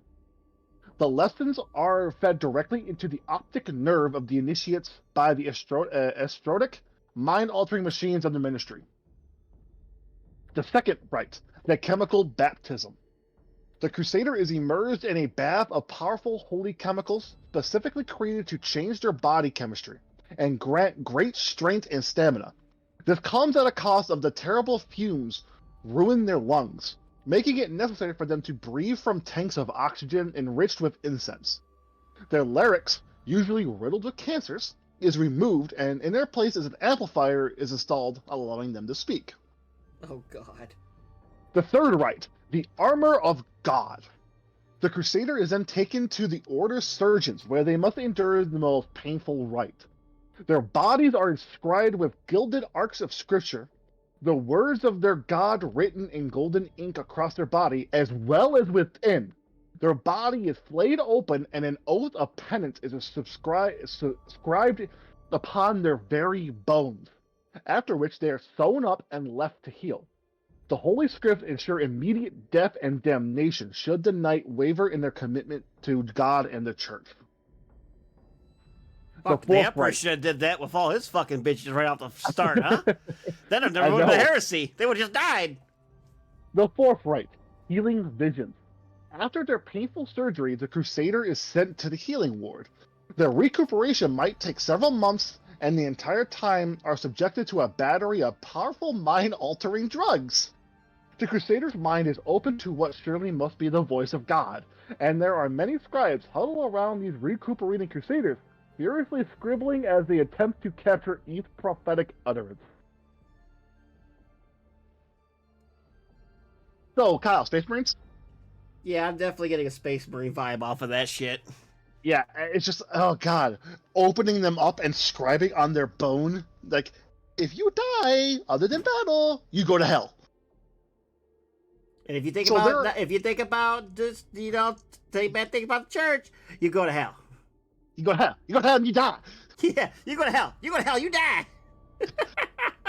The lessons are fed directly into the optic nerve of the initiates by the estrodic, mind-altering machines of the ministry. The second rite, the chemical baptism. The Crusader is immersed in a bath of powerful holy chemicals specifically created to change their body chemistry and grant great strength and stamina. This comes at a cost of the terrible fumes ruin their lungs, making it necessary for them to breathe from tanks of oxygen enriched with incense. Their larynx, usually riddled with cancers, is removed, and in their place is an amplifier is installed, allowing them to speak. Oh God. The third rite, the armor of God. The Crusader is then taken to the Order surgeons, where they must endure the most painful rite. Their bodies are inscribed with gilded arcs of scripture, the words of their God written in golden ink across their body, as well as within. Their body is flayed open, and an oath of penance is inscribed upon their very bones, after which they are sewn up and left to heal. The Holy Scripts ensure immediate death and damnation should the knight waver in their commitment to God and the Church. Fuck, the Emperor should have did that with all his fucking bitches right off the start, huh? Then have never went to heresy. They would have just died. The fourth rite, healing visions. After their painful surgery, the Crusader is sent to the healing ward. Their recuperation might take several months, and the entire time are subjected to a battery of powerful mind-altering drugs. The Crusader's mind is open to what surely must be the voice of God, and there are many scribes huddled around these recuperating Crusaders, furiously scribbling as they attempt to capture each prophetic utterance. So, Kyle, Space Marines? Yeah, I'm definitely getting a Space Marine vibe off of that shit. Yeah, it's just, oh god, opening them up and scribing on their bone, like, if you die other than battle, you go to hell. And if you think So about this, think bad thing about the church, you go to hell. You go to hell. You go to hell and you die. Yeah, you go to hell. You go to hell, you die.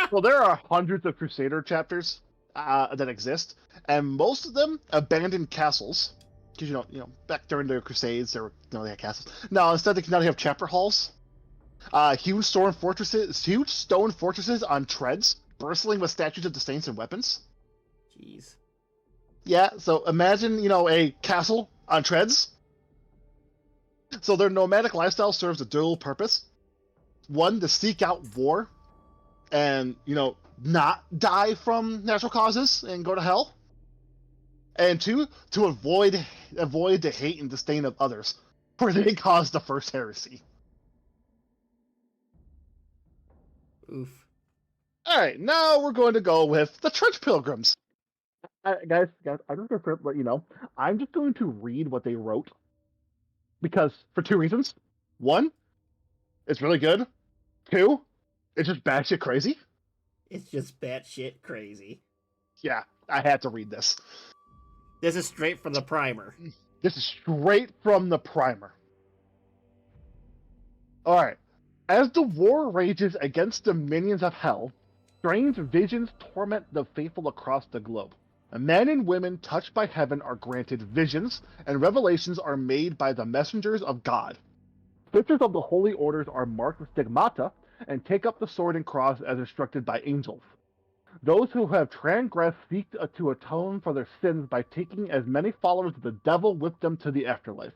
Well, there are hundreds of Crusader chapters that exist, and most of them abandon castles. Because back during the Crusades, they had castles. Now instead, they have chapter halls, huge stone fortresses on treads, bristling with statues of the saints and weapons. Jeez. Yeah, so imagine a castle on treads. So their nomadic lifestyle serves a dual purpose: one, to seek out war, and not die from natural causes and go to hell. And two, to avoid the hate and disdain of others, where they caused the first heresy. Oof. All right, now we're going to go with the Church Pilgrims. Guys, I'm just going to let you know, I'm just going to read what they wrote, because for 2 reasons. 1, it's really good. 2, it's just batshit crazy. It's just batshit crazy. Yeah, I had to read this. This is straight from the primer. This is straight from the primer. Alright. As the war rages against the minions of hell, strange visions torment the faithful across the globe. Men and women touched by heaven are granted visions, and revelations are made by the messengers of God. Sisters of the Holy Orders are marked with stigmata and take up the sword and cross as instructed by angels. Those who have transgressed seek to atone for their sins by taking as many followers of the devil with them to the afterlife.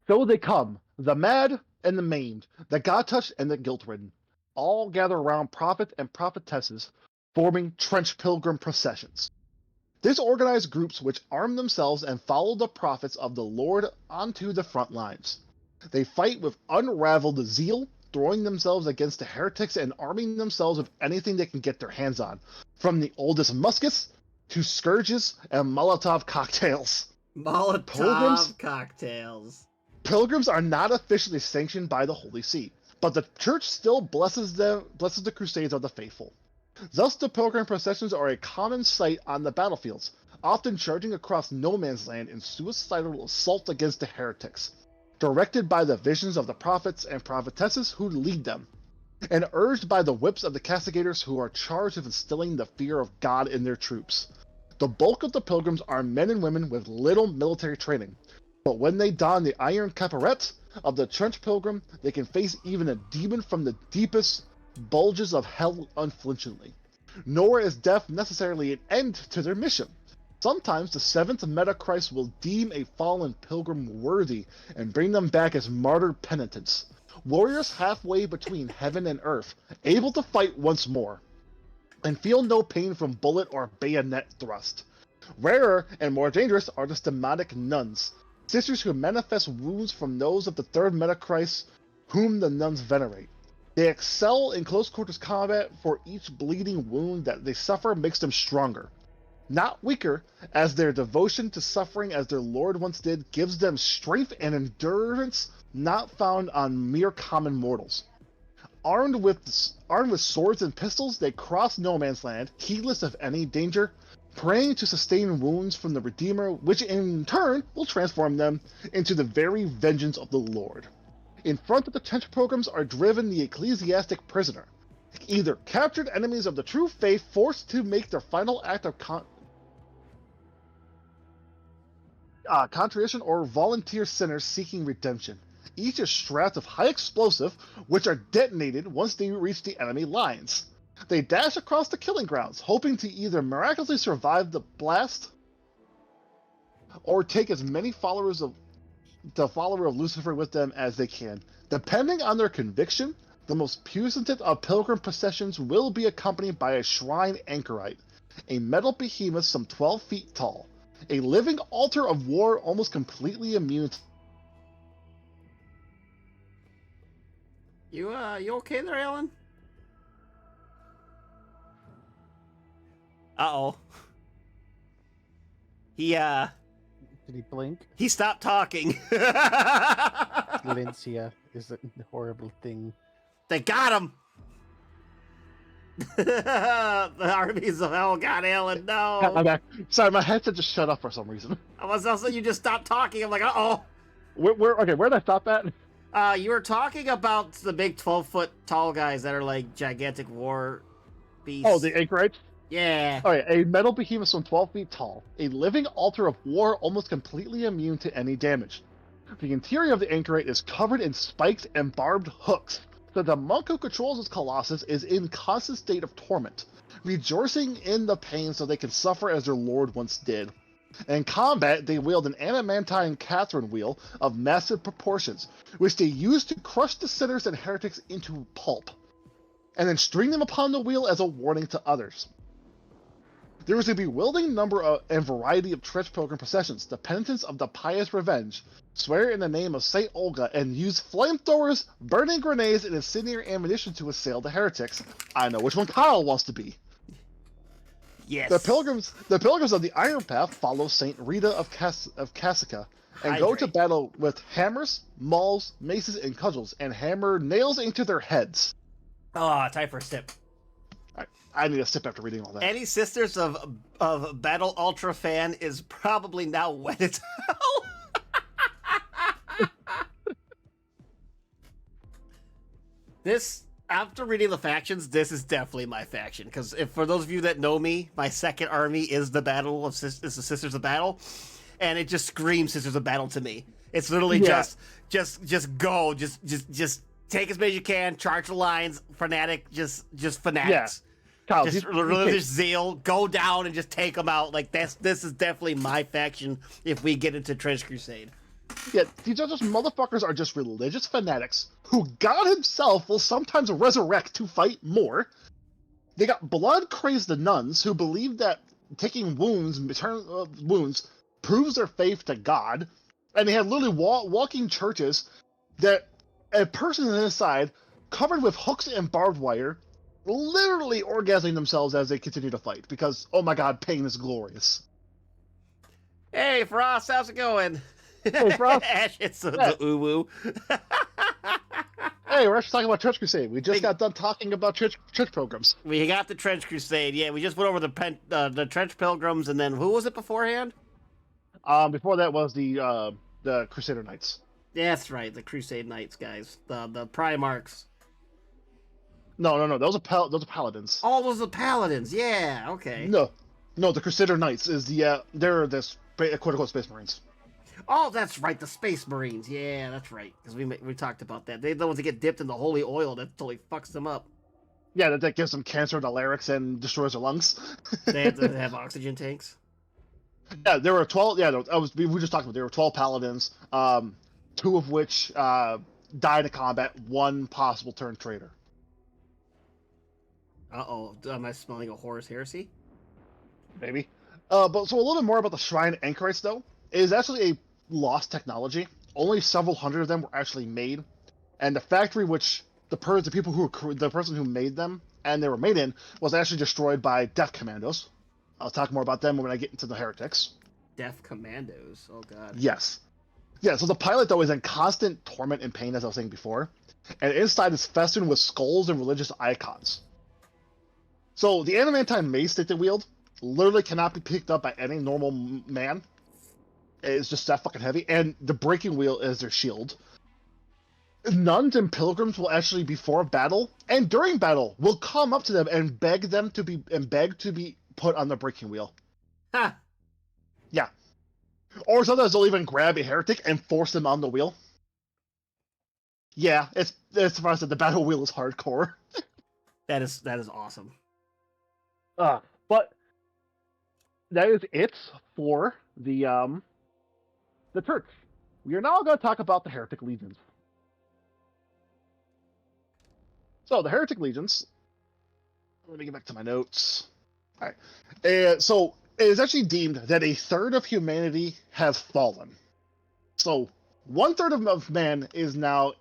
So they come, the mad and the maimed, the God-touched and the guilt-ridden, all gather around prophets and prophetesses, forming trench pilgrim processions. Disorganized groups which arm themselves and follow the prophets of the Lord onto the front lines. They fight with unraveled zeal, throwing themselves against the heretics and arming themselves with anything they can get their hands on, from the oldest muskets to scourges and Molotov cocktails. Molotov cocktails. Pilgrims are not officially sanctioned by the Holy See, but the Church still blesses the Crusades of the faithful. Thus, the pilgrim processions are a common sight on the battlefields, often charging across no man's land in suicidal assault against the heretics, directed by the visions of the prophets and prophetesses who lead them, and urged by the whips of the castigators who are charged with instilling the fear of God in their troops. The bulk of the pilgrims are men and women with little military training, but when they don the iron caporet of the trench pilgrim, they can face even a demon from the deepest bulges of hell unflinchingly. Nor is death necessarily an end to their mission. Sometimes the seventh Metachrist will deem a fallen pilgrim worthy and bring them back as martyr penitents, warriors halfway between heaven and earth, able to fight once more, and feel no pain from bullet or bayonet thrust. Rarer and more dangerous are the Stematic nuns, sisters who manifest wounds from those of the third Metachrist whom the nuns venerate. They excel in close quarters combat, for each bleeding wound that they suffer makes them stronger, not weaker, as their devotion to suffering as their Lord once did gives them strength and endurance not found on mere common mortals. Armed with swords and pistols, they cross no man's land, heedless of any danger, praying to sustain wounds from the Redeemer, which in turn will transform them into the very vengeance of the Lord. In front of the trench pilgrims are driven the ecclesiastic prisoner, either captured enemies of the true faith forced to make their final act of contrition, or volunteer sinners seeking redemption. Each is strapped with high explosive, which are detonated once they reach the enemy lines. They dash across the killing grounds, hoping to either miraculously survive the blast or take as many followers of Lucifer with them as they can. Depending on their conviction, the most puissant of pilgrim processions will be accompanied by a shrine anchorite, a metal behemoth some 12 feet tall, a living altar of war almost completely immune to... You okay there, Alan? Uh-oh. Did he blink? He stopped talking. Valencia is a horrible thing. They got him! The armies of hell got Alan, no! I'm back. Sorry, my headset just shut off for some reason. I was also, you just stopped talking. I'm like, uh-oh. Okay, where did I stop at? You were talking about the big 12-foot tall guys that are like gigantic war beasts. Oh, the anchorites? Yeah. Alright, a metal behemoth some 12 feet tall, a living altar of war almost completely immune to any damage. The interior of the anchorite is covered in spikes and barbed hooks, so the monk who controls this colossus is in constant state of torment, rejoicing in the pain so they can suffer as their lord once did. In combat, they wield an adamantine Catherine wheel of massive proportions, which they use to crush the sinners and heretics into pulp, and then string them upon the wheel as a warning to others. There is a bewildering number and variety of trench pilgrim processions. The penitents of the pious revenge swear in the name of Saint Olga and use flamethrowers, burning grenades, and incendiary ammunition to assail the heretics. I know which one Kyle wants to be. Yes. The pilgrims of the Iron Path follow Saint Rita of Cassica and go to battle with hammers, mauls, maces, and cudgels, and hammer nails into their heads. Oh, time for a sip. I need a sip after reading all that. Any Sisters of Battle Ultra fan is probably now wet as hell. This, after reading the factions, this is definitely my faction. Because if for those of you that know me, my second army is the Sisters of Battle, and it just screams Sisters of Battle to me. It's literally Yeah. just go, just take as many as you can, charge the lines, fanatic, just fanatics. Kyle, Just literally just zeal, go down and just take them out. Like this is definitely my faction if we get into Trench Crusade. yeah, these are just motherfuckers are just religious fanatics who God himself will sometimes resurrect to fight more. They got blood-crazed nuns who believe that taking wounds proves their faith to God, and they have literally walking churches that a person inside, covered with hooks and barbed wire, literally orgasming themselves as they continue to fight because, oh my god, pain is glorious. Hey, Frost, how's it going? Hey, Frost. Ash, it's the Yeah. uwu. Hey, we're actually talking about Church Crusade. We just got done talking about church programs. We got the Trench Crusade. Yeah, we just went over the Trench Pilgrims, and then who was it beforehand? Before that was the Crusader Knights. Yeah, that's right, the Crusade Knights guys, the Primarchs. No, those are paladins. Oh, those are the Paladins. Yeah, okay. No, the Crusader Knights is they're this quote unquote Space Marines. Oh, that's right, the Space Marines. Yeah, that's right, because we talked about that. They're the ones that get dipped in the holy oil that totally fucks them up. Yeah, that gives them cancer to larynx and destroys their lungs. They have to have oxygen tanks. Yeah, there were 12. Yeah, we just talked about there were 12 paladins. 2 of which died in combat. 1 possible turned traitor. Uh-oh, am I smelling a Horus Heresy? Maybe. But so a little bit more about the Shrine Anchorites, though. It is actually a lost technology. Only several hundred of them were actually made, and the factory which the person who made them and they were made in was actually destroyed by Death Commandos. I'll talk more about them when I get into the heretics. Death Commandos. Oh god. Yes. Yeah. So the pilot though is in constant torment and pain, as I was saying before, and inside is festooned with skulls and religious icons. So the adamantine mace that they wield literally cannot be picked up by any normal man. It's just that fucking heavy, and the breaking wheel is their shield. Nuns and pilgrims will actually, before battle and during battle, will come up to them and beg to be put on the breaking wheel. Ha! Yeah. Or sometimes they'll even grab a heretic and force them on the wheel. Yeah, it's for us that the battle wheel is hardcore. That is awesome. But that is it for the church. We are now going to talk about the heretic legions. So the heretic legions. Let me get back to my notes. All right. So it is actually deemed that a third of humanity has fallen. So 1/3 of man is now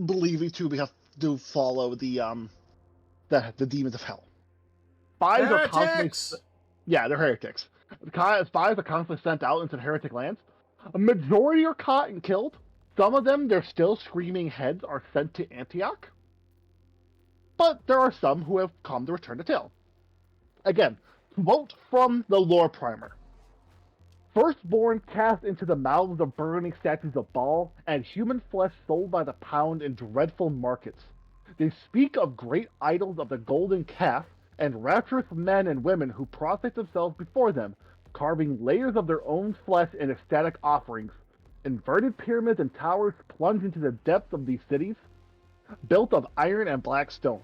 believed to follow the demons of hell. Spies are constantly, yeah, they're heretics. Spies are constantly sent out into the heretic lands. A majority are caught and killed. Some of them, their still screaming heads are sent to Antioch. But there are some who have come to return the tale. Again, quote from the lore primer. Firstborn cast into the mouths of burning statues of Baal, and human flesh sold by the pound in dreadful markets. They speak of great idols of the golden calf, and rapturous men and women who prostrate themselves before them, carving layers of their own flesh in ecstatic offerings. Inverted pyramids and towers plunge into the depths of these cities, built of iron and black stone.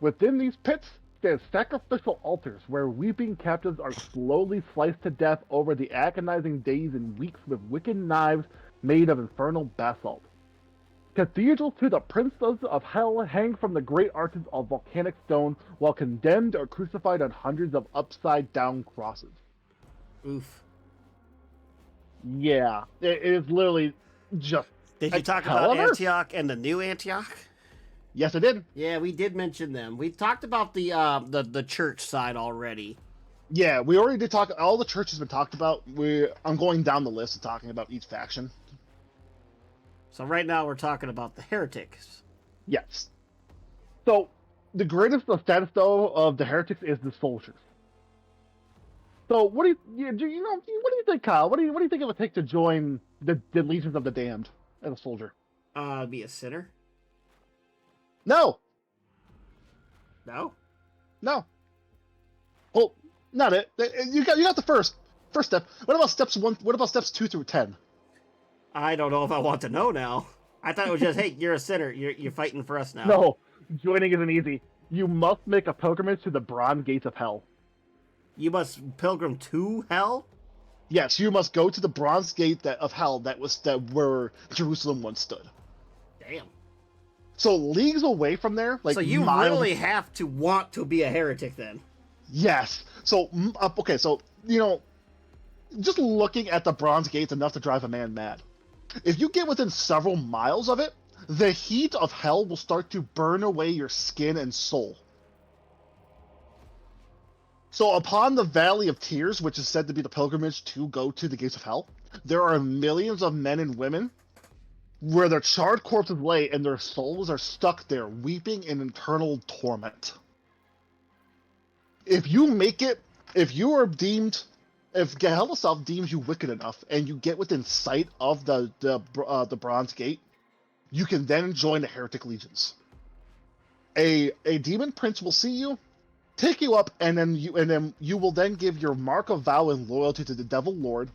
Within these pits stand sacrificial altars where weeping captives are slowly sliced to death over the agonizing days and weeks with wicked knives made of infernal basalt. Cathedrals to the princes of hell hang from the great arches of volcanic stone while condemned or crucified on hundreds of upside-down crosses. Oof. Yeah, it is literally just... Did you talk about Antioch and the new Antioch? Yes, I did. Yeah, we did mention them. We talked about the church side already. Yeah, we already did talk. All the churches have been talked about. I'm going down the list of talking about each faction. So right now we're talking about the heretics. Yes. So the greatest status though of the heretics is the soldiers. So what do you think, Kyle? What do you think it would take to join the legions of the damned as a soldier? Be a sinner? No. No? No. Well, not it. You got the first step. What about steps 1? What about steps 2 through 10? I don't know if I want to know now. I thought it was just, hey, you're a sinner. You're fighting for us now. No, joining isn't easy. You must make a pilgrimage to the bronze gates of hell. You must pilgrim to hell? Yes, you must go to the bronze gate of hell that where Jerusalem once stood. Damn. So leagues away from there, like So you miles. really have to want to be a heretic then. Yes. So okay, so just looking at the bronze gate's enough to drive a man mad. If you get within several miles of it, the heat of hell will start to burn away your skin and soul. So upon the Valley of Tears, which is said to be the pilgrimage to go to the gates of hell, there are millions of men and women where their charred corpses lay and their souls are stuck there, weeping in eternal torment. If you make it, if hell itself deems you wicked enough and you get within sight of the bronze gate, you can then join the heretic legions. A demon prince will see you, take you up, and then you will then give your mark of vow and loyalty to the devil lord,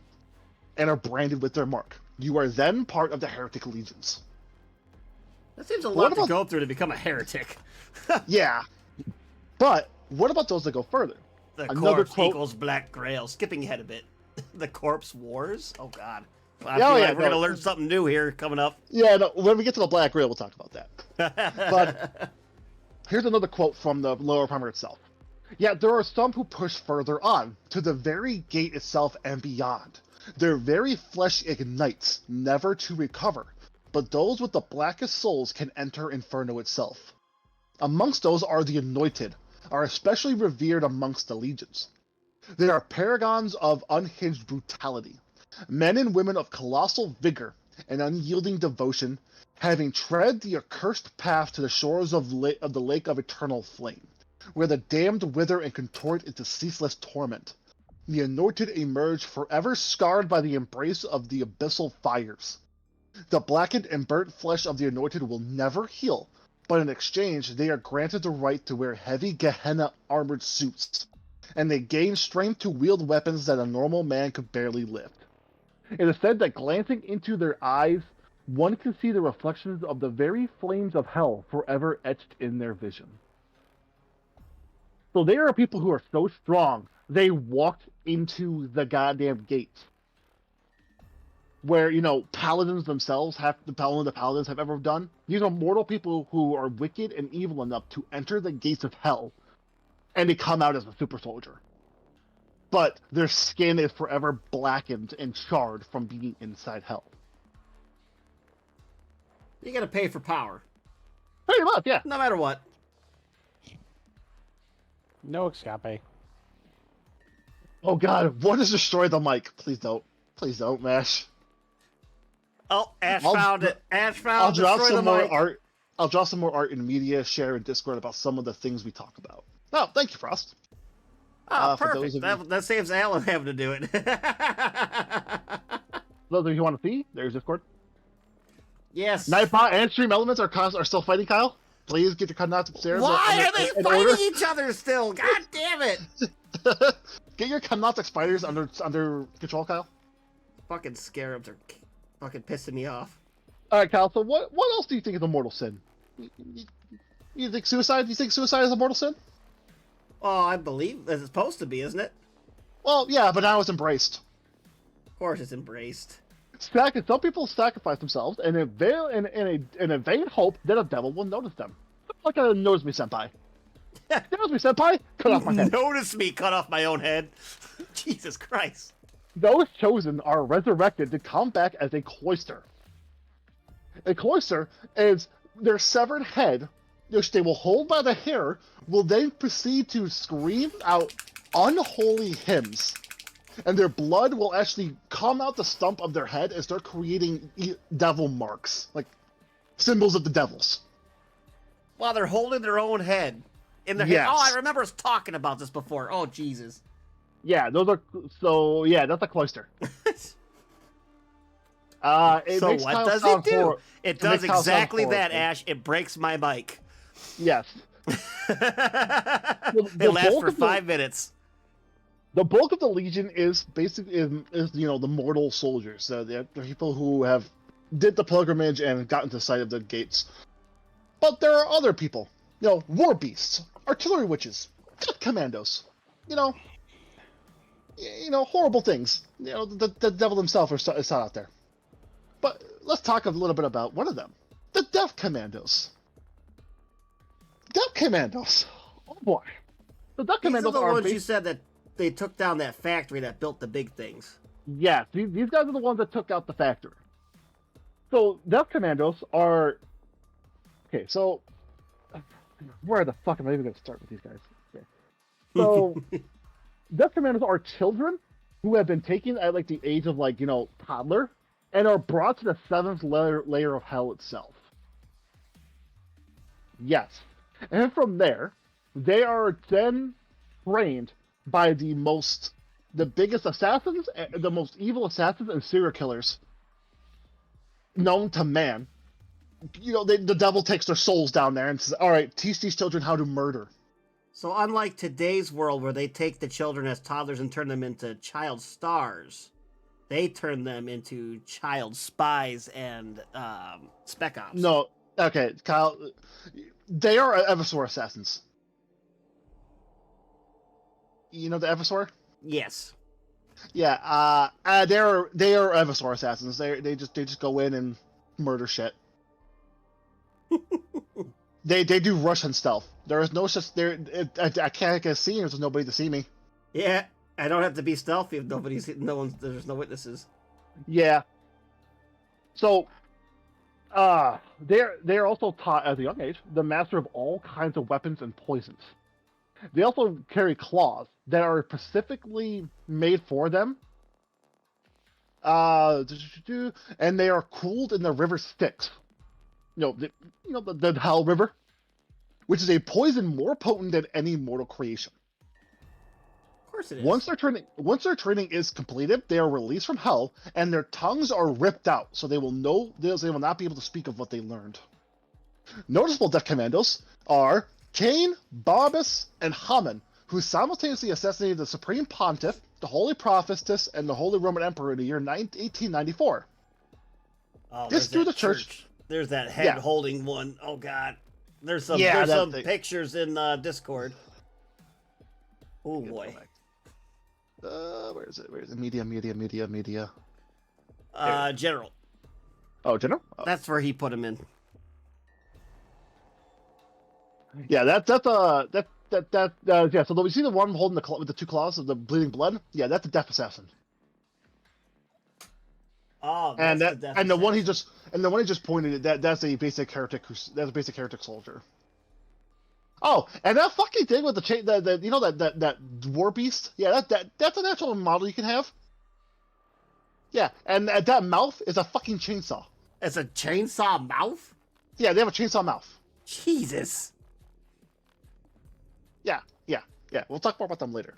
and are branded with their mark. You are then part of the heretic legions. That seems a lot to go through to become a heretic. Yeah, but what about those that go further? The corpse equals Black Grail. Skipping ahead a bit. The corpse wars? Oh, God. I feel like we're going to learn something new here coming up. Yeah, no, when we get to the Black Grail, we'll talk about that. But here's another quote from the lower primer itself. Yet there are some who push further on, to the very gate itself and beyond. Their very flesh ignites, never to recover. But those with the blackest souls can enter Inferno itself. Amongst those are the anointed, are especially revered amongst the legions. They are paragons of unhinged brutality, men and women of colossal vigor and unyielding devotion, having tread the accursed path to the shores of the lake of eternal flame, where the damned wither and contort into ceaseless torment. The anointed emerge forever scarred by the embrace of the abyssal fires. The blackened and burnt flesh of the anointed will never heal, but in exchange they are granted the right to wear heavy Gehenna armored suits, and they gain strength to wield weapons that a normal man could barely lift. It is said that glancing into their eyes, one can see the reflections of the very flames of hell forever etched in their vision. So there are people who are so strong, they walked into the goddamn gates. Where, paladins themselves the paladins have ever done. These are mortal people who are wicked and evil enough to enter the gates of hell, and they come out as a super soldier. But their skin is forever blackened and charred from being inside hell. You gotta pay for power. Pretty much, yeah. No matter what. No escape. Oh god, what has destroyed the mic? Please don't. Please don't, Mash. Oh, Ash found it. Ash found I'll drop destroy some the more mic. art. I'll drop some more art in media, share in Discord about some of the things we talk about. Oh, thank you, Frost. Oh, for those perfect. of you- That saves Alan having to do it. Those of you who want to see, there's Discord. Yes. Nightbot and Stream Elements are still fighting, Kyle. Please get your Knocks upstairs. Why are they in fighting order. each other still? God damn it. Get your Knocks spiders under control, Kyle. Fucking scarabs are fucking pissing me off. All right, Kyle. So what? What else do you think is a mortal sin? You think suicide? You think suicide is a mortal sin? Oh, I believe it's supposed to be, isn't it? Well, yeah, but now it's embraced. Of course it's embraced. Some people sacrifice themselves in a vain hope that a devil will notice them. Like a notice me, senpai. Notice me, senpai. Cut off my head. Notice me cut off my own head. Jesus Christ. Those chosen are resurrected to come back as a cloister. A cloister is their severed head, which they will hold by the hair, will then proceed to scream out unholy hymns. And their blood will actually come out the stump of their head and start creating devil marks, like symbols of the devils. While they're holding their own head in their head. Yes. Oh, I remember us talking about this before. Oh, Jesus. Yeah, those are that's a cloister. It So makes what Kyle does sound it do? hor- It does makes Kyle sound exactly that, horrible. Ash. It breaks my mic. Yes. It lasts both for of the- 5 minutes. The bulk of the Legion is basically is the mortal soldiers, the people who have did the pilgrimage and got into sight of the gates. But there are other people, war beasts, artillery witches, death commandos, you know, horrible things. The devil himself is not out there. But let's talk a little bit about one of them, the death commandos. Death commandos. Oh boy, the death These commandos are the are ones you said that they took down that factory that built the big things. Yes, these guys are the ones that took out the factory. So death commandos are okay. So where the fuck am I even going to start with these guys? Okay. So death commandos are children who have been taken at like the age of toddler and are brought to the seventh layer of hell itself. Yes, and from there, they are then trained by the biggest assassins, the most evil assassins and serial killers known to man. The devil takes their souls down there and says, all right, teach these children how to murder. So unlike today's world where they take the children as toddlers and turn them into child stars, they turn them into child spies and spec ops. No, okay, Kyle, they are Eversor assassins. You know the Eversor? Yes. Yeah, they are Eversor assassins. They just go in and murder shit. They do Russian stealth. There is no such there. I can't get seen. There's nobody to see me. Yeah, I don't have to be stealthy if there's no witnesses. Yeah. So, they're also taught at a young age the master of all kinds of weapons and poisons. They also carry claws that are specifically made for them. And they are cooled in the river Styx. The Hell River, which is a poison more potent than any mortal creation. Of course it is. Once their training is completed, they are released from hell, and their tongues are ripped out, so they will not be able to speak of what they learned. Noticeable death commandos are Cain, Barabbas, and Haman, who simultaneously assassinated the Supreme Pontiff, the Holy Prophetess, and the Holy Roman Emperor in the year 1894. Oh, This through the church. There's that head holding one. Oh god. There's some pictures in Discord. Oh boy. Where is it? Media. General. Oh, General? Oh. That's where he put him in. Yeah, yeah. So we see the one holding with the two claws of the bleeding blood. Yeah, that's a death assassin. Oh, and the one he just pointed at that's a basic heretic. That's a basic heretic soldier. Oh, and that fucking thing with the chain, that war beast. Yeah, that's an actual model you can have. Yeah, and that mouth is a fucking chainsaw. It's a chainsaw mouth? Yeah, they have a chainsaw mouth. Jesus. Yeah. We'll talk more about them later.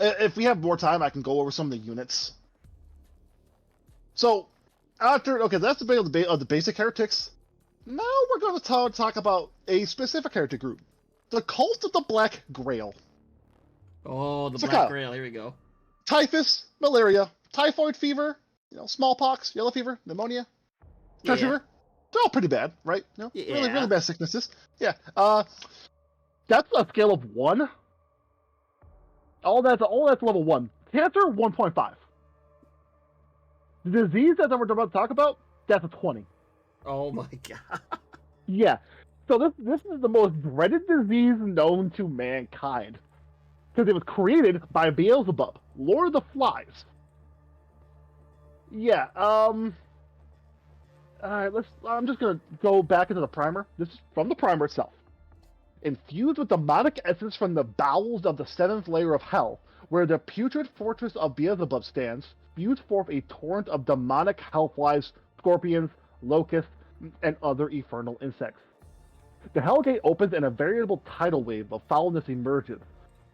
If we have more time, I can go over some of the units. So, that's the bit of the basic heretics. Now we're going to talk about a specific heretic group. The Cult of the Black Grail. Oh, the Black Grail, here we go. Typhus, malaria, typhoid fever, smallpox, yellow fever, pneumonia, church fever. They're all pretty bad, right? Really bad sicknesses. Yeah. That's a scale of 1. All that's level 1. Cancer, 1.5. The disease that we're about to talk about, that's a 20. Oh my god. Yeah. So this is the most dreaded disease known to mankind. Because it was created by Beelzebub, Lord of the Flies. Yeah, alright, I'm just gonna go back into the primer. This is from the primer itself. Infused with demonic essence from the bowels of the seventh layer of hell, where the putrid fortress of Beelzebub stands, spews forth a torrent of demonic hellflies, scorpions, locusts, and other infernal insects. The Hellgate opens and a veritable tidal wave of foulness emerges,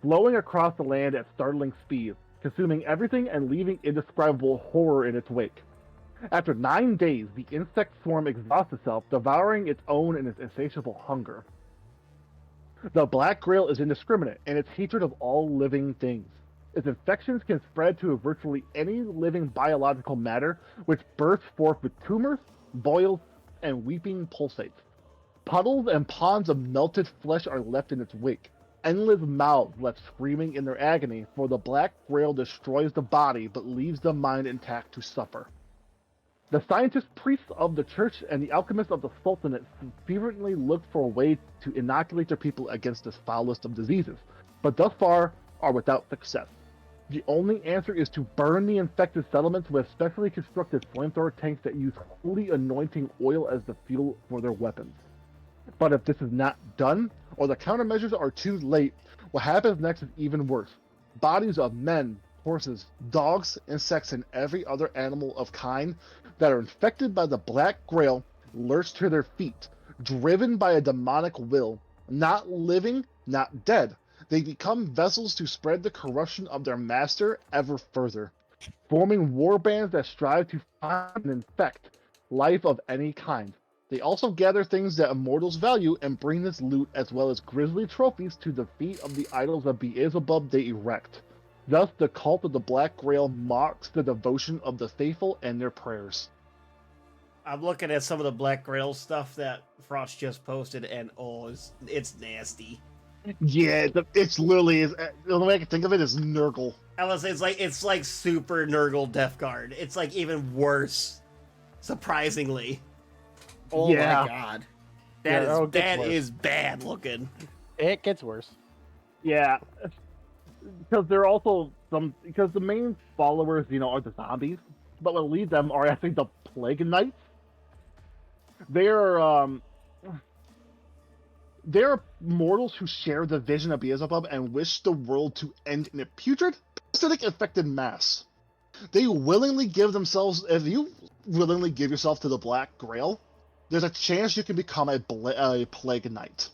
flowing across the land at startling speed, consuming everything and leaving indescribable horror in its wake. After 9 days, the insect swarm exhausts itself, devouring its own in its insatiable hunger. The Black Grail is indiscriminate in its hatred of all living things. Its infections can spread to virtually any living biological matter, which bursts forth with tumors, boils, and weeping pulsates. Puddles and ponds of melted flesh are left in its wake. Endless mouths left screaming in their agony, for the Black Grail destroys the body but leaves the mind intact to suffer. The scientists, priests of the church, and the alchemists of the Sultanate fervently look for a way to inoculate their people against this foulest of diseases, but thus far are without success. The only answer is to burn the infected settlements with specially constructed flamethrower tanks that use holy anointing oil as the fuel for their weapons. But if this is not done, or the countermeasures are too late, what happens next is even worse. Bodies of men, horses, dogs, insects, and every other animal of kind that are infected by the Black Grail lurch to their feet, driven by a demonic will, not living, not dead. They become vessels to spread the corruption of their master ever further, forming war bands that strive to find and infect life of any kind. They also gather things that immortals value and bring this loot as well as grisly trophies to the feet of the idols of Beelzebub they erect. Thus, the cult of the Black Grail mocks the devotion of the faithful and their prayers. I'm looking at some of the Black Grail stuff that Frost just posted, and it's nasty. Yeah, it's literally, the only way I can think of it is Nurgle. I was it's like super Nurgle Death Guard. It's like even worse, surprisingly. Oh Yeah. my god, that worse. is bad looking. It gets worse. Yeah, because they're also because the main followers, are the zombies, but what lead them are actually the Plague Knights. They're mortals who share the vision of Beelzebub and wish the world to end in a putrid, parasitic infected mass. They willingly give themselves. If you willingly give yourself to the Black Grail, there's a chance you can become a Plague Knight.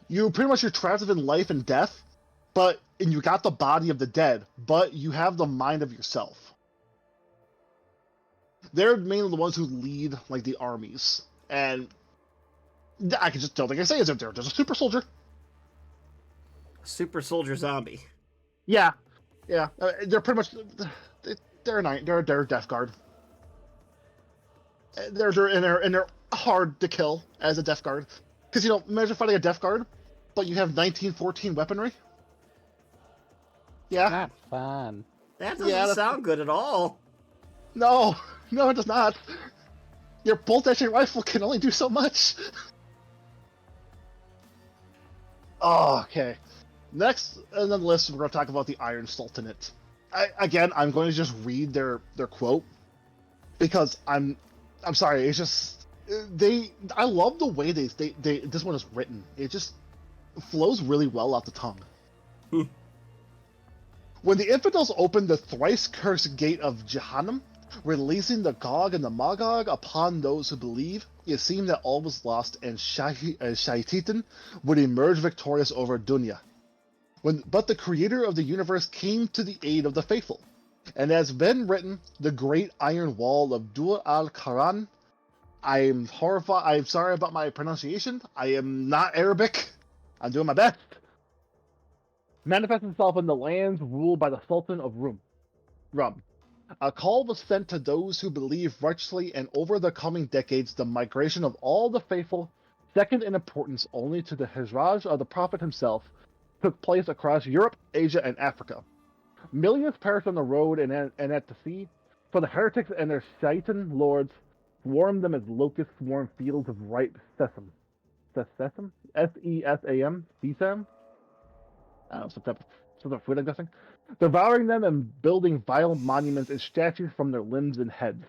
You're trapped within life and death, and you got the body of the dead, but you have the mind of yourself. They're mainly the ones who lead like the armies, and I can just tell, like I say, is they're just a super soldier. Super soldier zombie. Yeah. They're pretty much they're a Death Guard. They're hard to kill as a Death Guard, because imagine fighting a Death Guard, but you have 1914 weaponry. Yeah. Not fun. That doesn't sound good at all. No, it does not. Your bolt-action rifle can only do so much. Oh, okay. Next on the list, we're going to talk about the Iron Sultanate. I'm going to just read their quote because I'm sorry. It's just I love the way they this one is written. It just flows really well off the tongue. When the infidels opened the thrice cursed gate of Jahannam, releasing the Gog and the Magog upon those who believe, it seemed that all was lost and Shaitan would emerge victorious over Dunya. But the creator of the universe came to the aid of the faithful, and as been written, the great iron wall of Dur al-Quran. I'm horrified. I'm sorry about my pronunciation. I am not Arabic. I'm doing my best. Manifests itself in the lands ruled by the Sultan of Rum. A call was sent to those who believe righteously, and over the coming decades, the migration of all the faithful, second in importance only to the Hijraj of the Prophet himself, took place across Europe, Asia, and Africa. Millions perished on the road and at the sea, for the heretics and their Shaitan lords swarmed them as locusts swarm fields of ripe sesame. Sesame? S-E-S-A-M? Sesame? Some type of food, I'm guessing. Devouring them and building vile monuments and statues from their limbs and heads,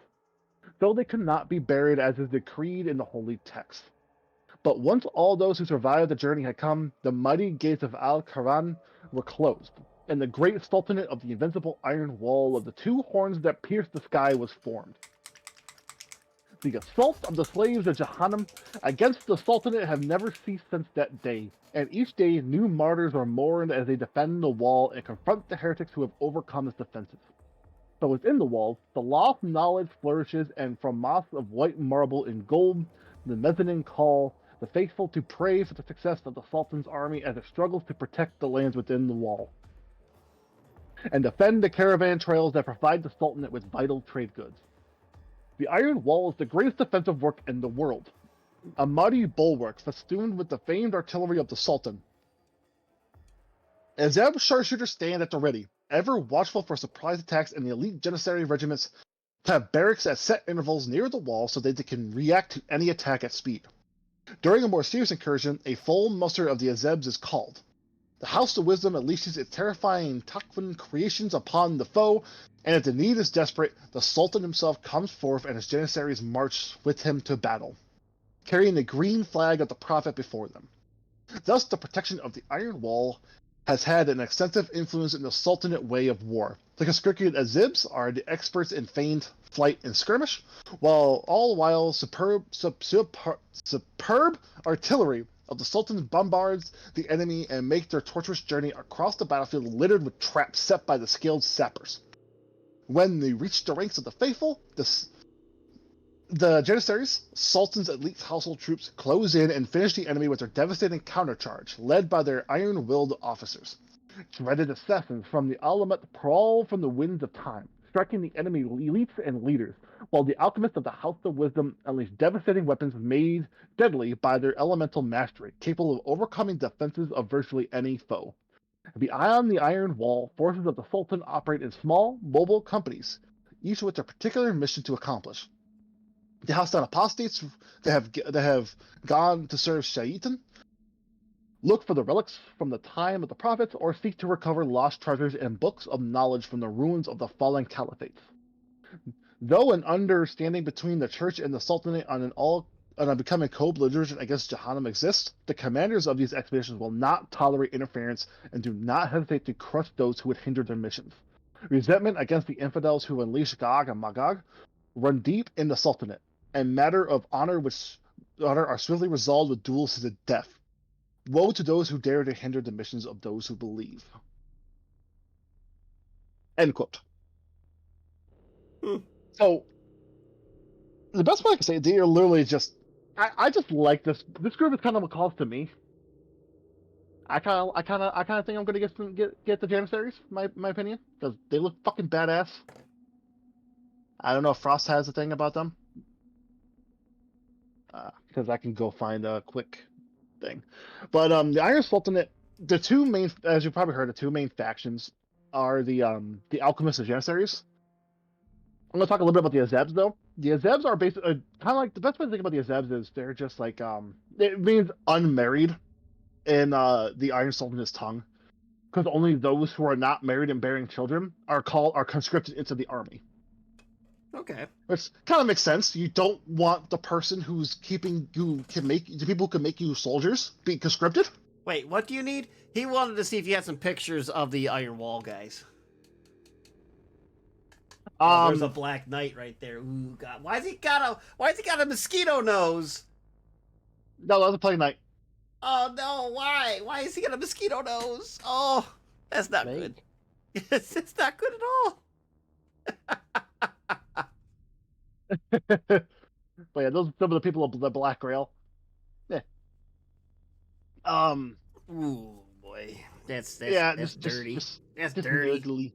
though they could not be buried as is decreed in the holy text. But once all those who survived the journey had come, the mighty gates of Al-Quran were closed, and the great sultanate of the invincible iron wall of the two horns that pierced the sky was formed. The assault of the slaves of Jahannam against the Sultanate have never ceased since that day, and each day new martyrs are mourned as they defend the wall and confront the heretics who have overcome its defenses. But within the walls, the law of knowledge flourishes, and from mosques of white marble and gold, the mezzanine call, the faithful to pray for the success of the Sultan's army as it struggles to protect the lands within the wall, and defend the caravan trails that provide the Sultanate with vital trade goods. The Iron Wall is the greatest defensive work in the world, a mighty bulwark festooned with the famed artillery of the Sultan. Azeb sharpshooters stand at the ready, ever watchful for surprise attacks, and the elite Janissary regiments have barracks at set intervals near the wall so that they can react to any attack at speed. During a more serious incursion, a full muster of the Azebs is called. The House of Wisdom unleashes its terrifying Takvan creations upon the foe, and if the need is desperate, the Sultan himself comes forth and his Janissaries march with him to battle, carrying the green flag of the Prophet before them. Thus, the protection of the Iron Wall has had an extensive influence in the Sultanate way of war. The conscripted Azibs are the experts in feigned flight and skirmish, while superb artillery of the Sultan bombards the enemy and make their torturous journey across the battlefield littered with traps set by the skilled sappers. When they reach the ranks of the faithful, the Janissaries, Sultan's elite household troops, close in and finish the enemy with their devastating countercharge, led by their iron-willed officers. Dreaded assassins from the Alamet prowl from the winds of time, striking the enemy elites and leaders, while the alchemists of the House of Wisdom unleash devastating weapons made deadly by their elemental mastery, capable of overcoming defenses of virtually any foe. Beyond the Iron Wall, forces of the Sultan operate in small, mobile companies, each with their particular mission to accomplish. The hostile apostates that have gone to serve Shaitan look for the relics from the time of the prophets, or seek to recover lost treasures and books of knowledge from the ruins of the fallen caliphates. Though an understanding between the church and the Sultanate on a becoming co-belligerent against Jahannam exists, the commanders of these expeditions will not tolerate interference and do not hesitate to crush those who would hinder their missions. Resentment against the infidels who unleash Gog and Magog run deep in the Sultanate, and matter of honor are swiftly resolved with duels to the death. Woe to those who dare to hinder the missions of those who believe. End quote. So, the best way I can say it, they are literally just... I just like this. This group is kind of a cause to me. I kind of think I'm gonna get the Janissaries, my opinion, because they look fucking badass. I don't know if Frost has a thing about them, because I can go find a quick thing. But the Iron Sultanate, the two main, as you probably heard, the two main factions are the Alchemists and Janissaries. I'm gonna talk a little bit about the Azebs though. The Azebs are basically kind of like, the best way to think about the Azebs is they're just like it means unmarried in the Iron Sultanate's tongue, because only those who are not married and bearing children are conscripted into the army. Okay. Which kind of makes sense. You don't want the person who can make you soldiers be conscripted. Wait, what do you need? He wanted to see if you had some pictures of the Iron Wall guys. There's a Black Knight right there. Ooh, God, why's he got a mosquito nose? No, that was a Plague Knight. Oh no, why? Why has he got a mosquito nose? Oh, that's not good. It's not good at all. But yeah, those are some of the people of the Black Grail. Yeah. Ooh boy, that's dirty. That's dirty. Just nerdly.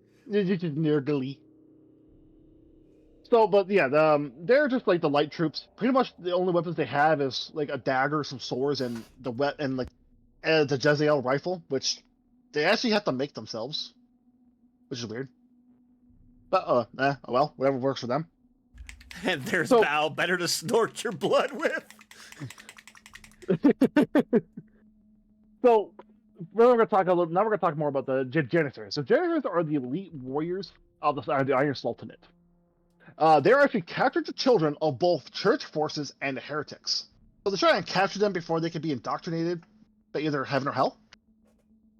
So, but yeah, they're just like the light troops. Pretty much the only weapons they have is like a dagger, some swords, and the Jezreel rifle, which they actually have to make themselves, which is weird. But well, whatever works for them. And there's Bow, better to snort your blood with. So we're gonna talk more about the Janissaries. So Janissaries are the elite warriors of the Iron Sultanate. They're actually captured the children of both church forces and the heretics. So they try and capture them before they can be indoctrinated by either heaven or hell.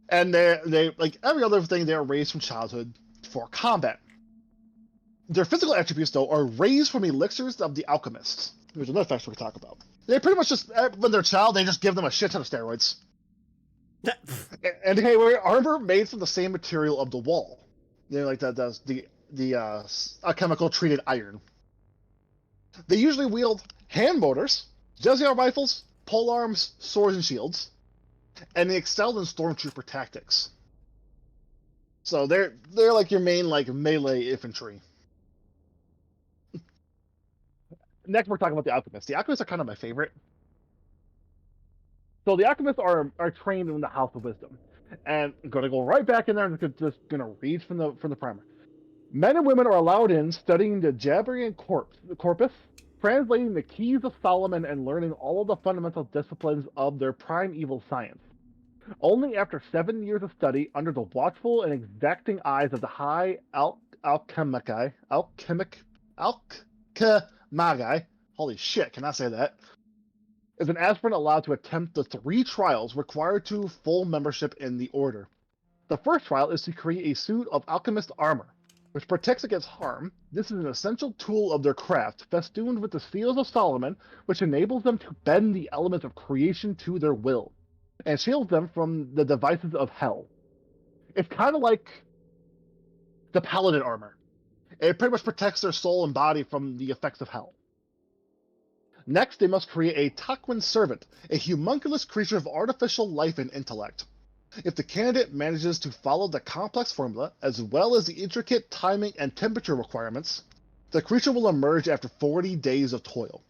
And they like every other thing, they are raised from childhood for combat. Their physical attributes, though, are raised from elixirs of the alchemists, which is another factor we can talk about. They pretty much just, when they're a child, they just give them a shit ton of steroids. And they wear armor made from the same material of the wall. They're like the chemical treated iron. They usually wield hand mortars, Jezreel rifles, polearms, swords, and shields, and they excelled in stormtrooper tactics. So they're like your main like melee infantry. Next, we're talking about the alchemists. The alchemists are kind of my favorite. So the alchemists are trained in the House of Wisdom, and I'm gonna go right back in there and just gonna read from the primer. Men and women are allowed in, studying the Jabrian corpus, translating the keys of Solomon, and learning all of the fundamental disciplines of their primeval science. Only after 7 years of study, under the watchful and exacting eyes of the high alchemagi, holy shit, can I say that? Is an aspirant allowed to attempt the 3 trials required to full membership in the order. The first trial is to create a suit of alchemist armor, which protects against harm. This is an essential tool of their craft, festooned with the seals of Solomon, which enables them to bend the elements of creation to their will, and shields them from the devices of hell. It's kind of like the paladin armor. It pretty much protects their soul and body from the effects of hell. Next, they must create a Taquin servant, a homunculus creature of artificial life and intellect. If the candidate manages to follow the complex formula, as well as the intricate timing and temperature requirements, the creature will emerge after 40 days of toil.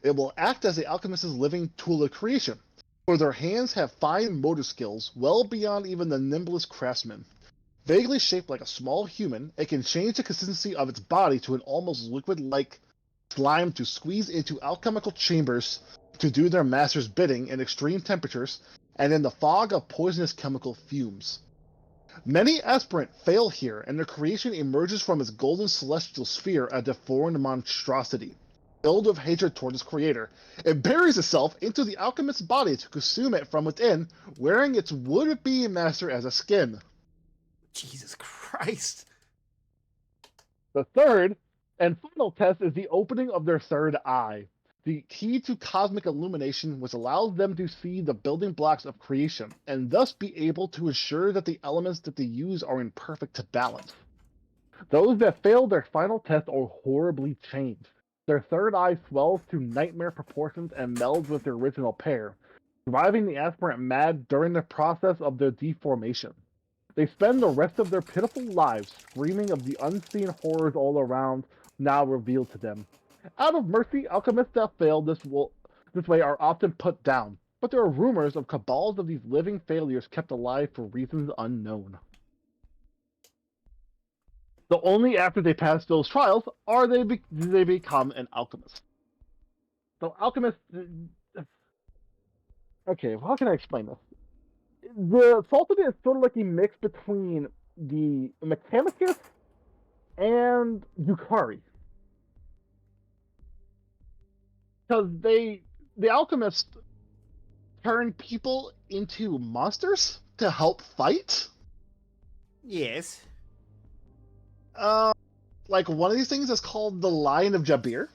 It will act as the alchemist's living tool of creation, for their hands have fine motor skills well beyond even the nimblest craftsman. Vaguely shaped like a small human, it can change the consistency of its body to an almost liquid-like slime to squeeze into alchemical chambers to do their master's bidding in extreme temperatures and in the fog of poisonous chemical fumes. Many aspirant fail here, and their creation emerges from its golden celestial sphere a deformed monstrosity. Filled with hatred toward its creator, it buries itself into the alchemist's body to consume it from within, wearing its would-be master as a skin. Jesus Christ. The third and final test is the opening of their third eye, the key to cosmic illumination, which allows them to see the building blocks of creation, and thus be able to ensure that the elements that they use are in perfect balance. Those that fail their final test are horribly changed. Their third eye swells to nightmare proportions and melds with their original pair, driving the aspirant mad during the process of their deformation. They spend the rest of their pitiful lives screaming of the unseen horrors all around, now revealed to them. Out of mercy, alchemists that fail this way are often put down, but there are rumors of cabals of these living failures kept alive for reasons unknown. So only after they pass those trials do they become an alchemist. So alchemists... Okay, how can I explain this? The Sultan is sort of like a mix between the Mechanicus and Yukari. Because the alchemists turn people into monsters to help fight. Yes. Like one of these things is called the Lion of Jabir.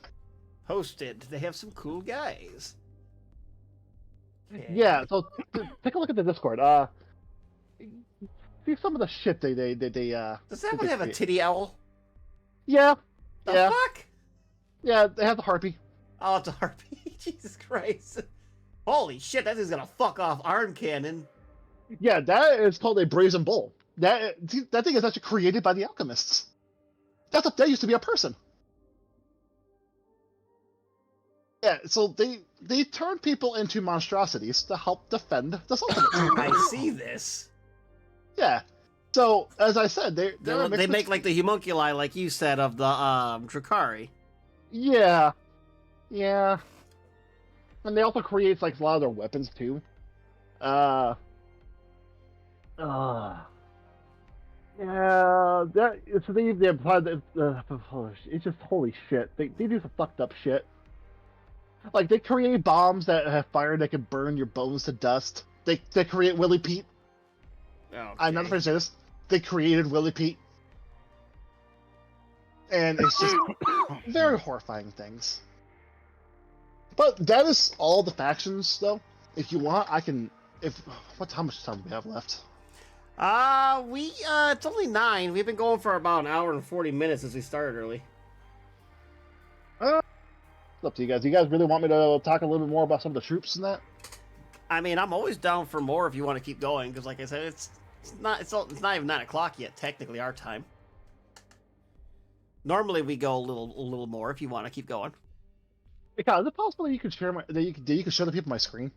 Hosted. They have some cool guys. Yeah, so take a look at the Discord. See some of the shit they Does that one have a titty owl? Yeah. The yeah. fuck? Yeah, they have the harpy. Oh, it's a harpy. Jesus Christ. Holy shit, that thing's gonna fuck off arm cannon. Yeah, that is called a brazen bull. That thing is actually created by the alchemists. That used to be a person. Yeah, so they turn people into monstrosities to help defend the Sultanate. I see this. Yeah. So, as I said, they make like the homunculi, like you said, of the Drakari. Yeah. Yeah. And they also create like a lot of their weapons too. Yeah, so they apply it's just holy shit. They do some fucked up shit. Like they create bombs that have fire that can burn your bones to dust. They create Willie Pete. Okay. I'm not afraid to say this. They created Willie Pete. And it's just very horrifying things. But that is all the factions, though. If you want, I can. How much time do we have left? It's only 9. We've been going for about an hour and 40 minutes since we started early. It's up to you guys. You guys really want me to talk a little bit more about some of the troops and that? I mean, I'm always down for more if you want to keep going, because like I said, it's not even 9 o'clock yet, technically our time. Normally we go a little more if you want to keep going. Hey, Kyle, is it possible that you could share that you could show the people my screen?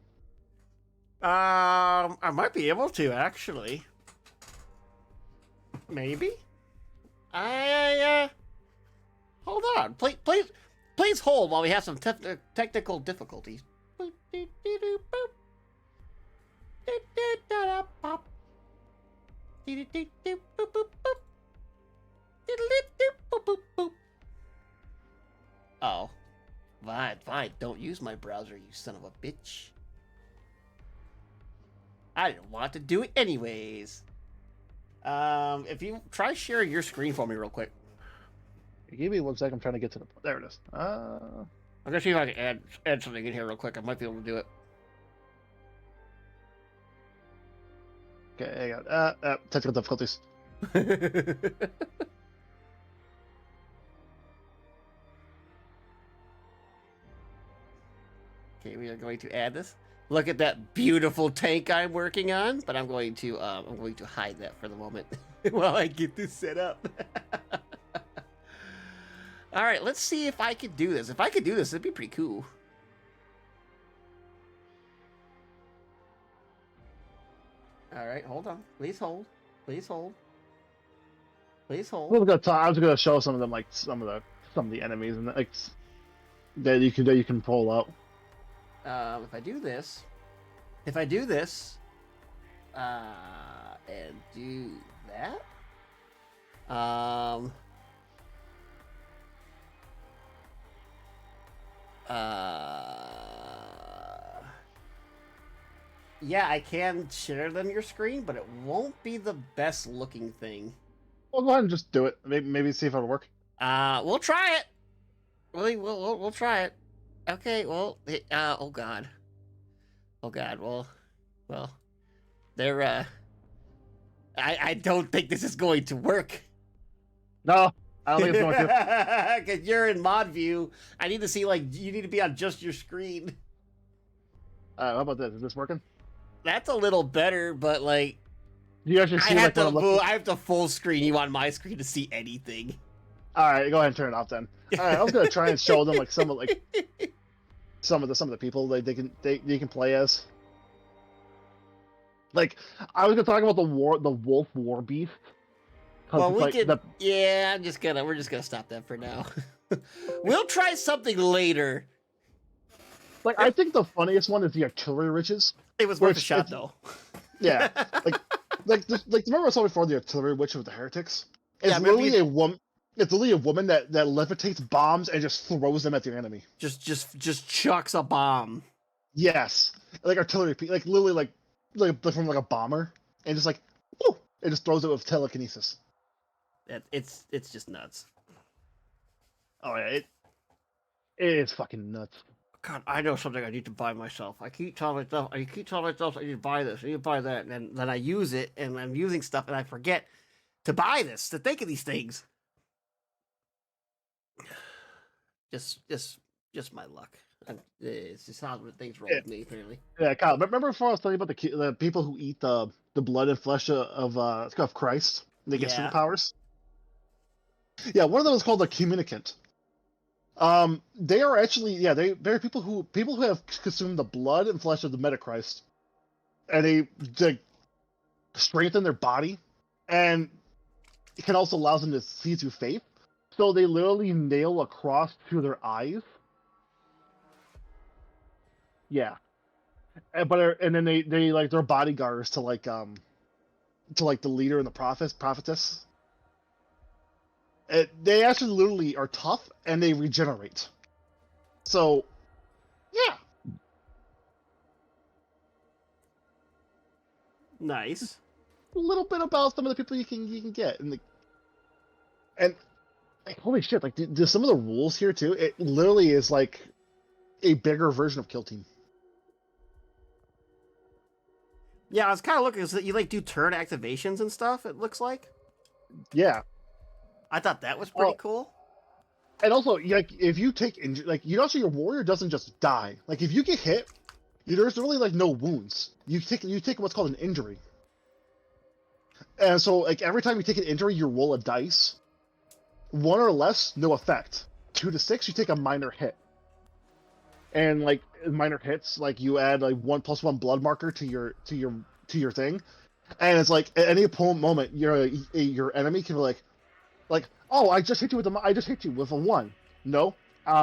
I might be able to actually. Maybe. Hold on. Please hold while we have some technical difficulties. Oh. Fine. Don't use my browser, you son of a bitch. I didn't want to do it anyways. If you try sharing your screen for me real quick. Give me 1 second. I'm trying to get to the. There it is. I'm gonna see if I can add something in here real quick. I might be able to do it. Okay, I got technical difficulties. Okay, we are going to add this. Look at that beautiful tank I'm working on, but I'm going to hide that for the moment while I get this set up. All right, let's see if I could do this. If I could do this, it'd be pretty cool. All right, hold on. Please hold. Please hold. Please hold. I was gonna show some of them, like some of the enemies and like that you can pull out. If I do this, and do that, yeah, I can share them your screen, but it won't be the best looking thing. Well, go ahead and just do it. Maybe see if it'll work. We'll try it. Really, we'll try it. Okay, well, oh god. Well, they're, I don't think this is going to work. No, I don't think it's going to. Because you're in mod view. I need to see, like, you need to be on just your screen. How about this? Is this working? That's a little better, but, like, Do you actually see I like what I'm looking? have to full screen you on my screen to see anything. All right, go ahead and turn it off then. All right, I was gonna try and show them like some of the people they can play as. Like I was gonna talk about the wolf war beast. Well, we like could. Yeah, we're just gonna stop that for now. We'll try something later. Like I think the funniest one is the artillery riches. It was worth a shot though. Yeah, like remember I saw before the artillery witch with the heretics. It's Yeah, literally a woman. It's literally a woman that levitates bombs and just throws them at your enemy. Just chucks a bomb. Yes, like artillery, like literally like from like a bomber, and just like, whoo, it just throws it with telekinesis. It's just nuts. Oh yeah, it is fucking nuts. God, I know something I need to buy myself. I keep telling myself I need to buy this, I need to buy that, and then I use it, and I'm using stuff, and I forget to buy this, to think of these things. Just my luck. It's just how things roll with me, apparently. Yeah, Kyle. Remember before I was telling you about the people who eat the blood and flesh of Christ? They get superpowers. Yeah, one of them is called the communicant. They are actually they're people who have consumed the blood and flesh of the Metachrist, and they strengthen their body, and it can also allow them to see through faith. So they literally nail a cross to their eyes. Yeah, and then they like their bodyguards to like the leader and the prophetess. They actually literally are tough and they regenerate. So, yeah. Nice. A little bit about some of the people you can get, and like, holy shit! Like, some of the rules here too. It literally is like a bigger version of Kill Team. Yeah, I was kind of looking. So you like do turn activations and stuff. It looks like. Yeah. I thought that was pretty cool. And also, like, if you take injury, like, you know, so your warrior doesn't just die. Like, if you get hit, there's really like no wounds. You take what's called an injury. And so, like, every time you take an injury, you roll a dice. 1 or less, no effect. 2 to 6, you take a minor hit. And like minor hits, like you add like 1+1 blood marker to your thing, and it's like at any moment your enemy can be like, oh, I just hit you with a 1. No,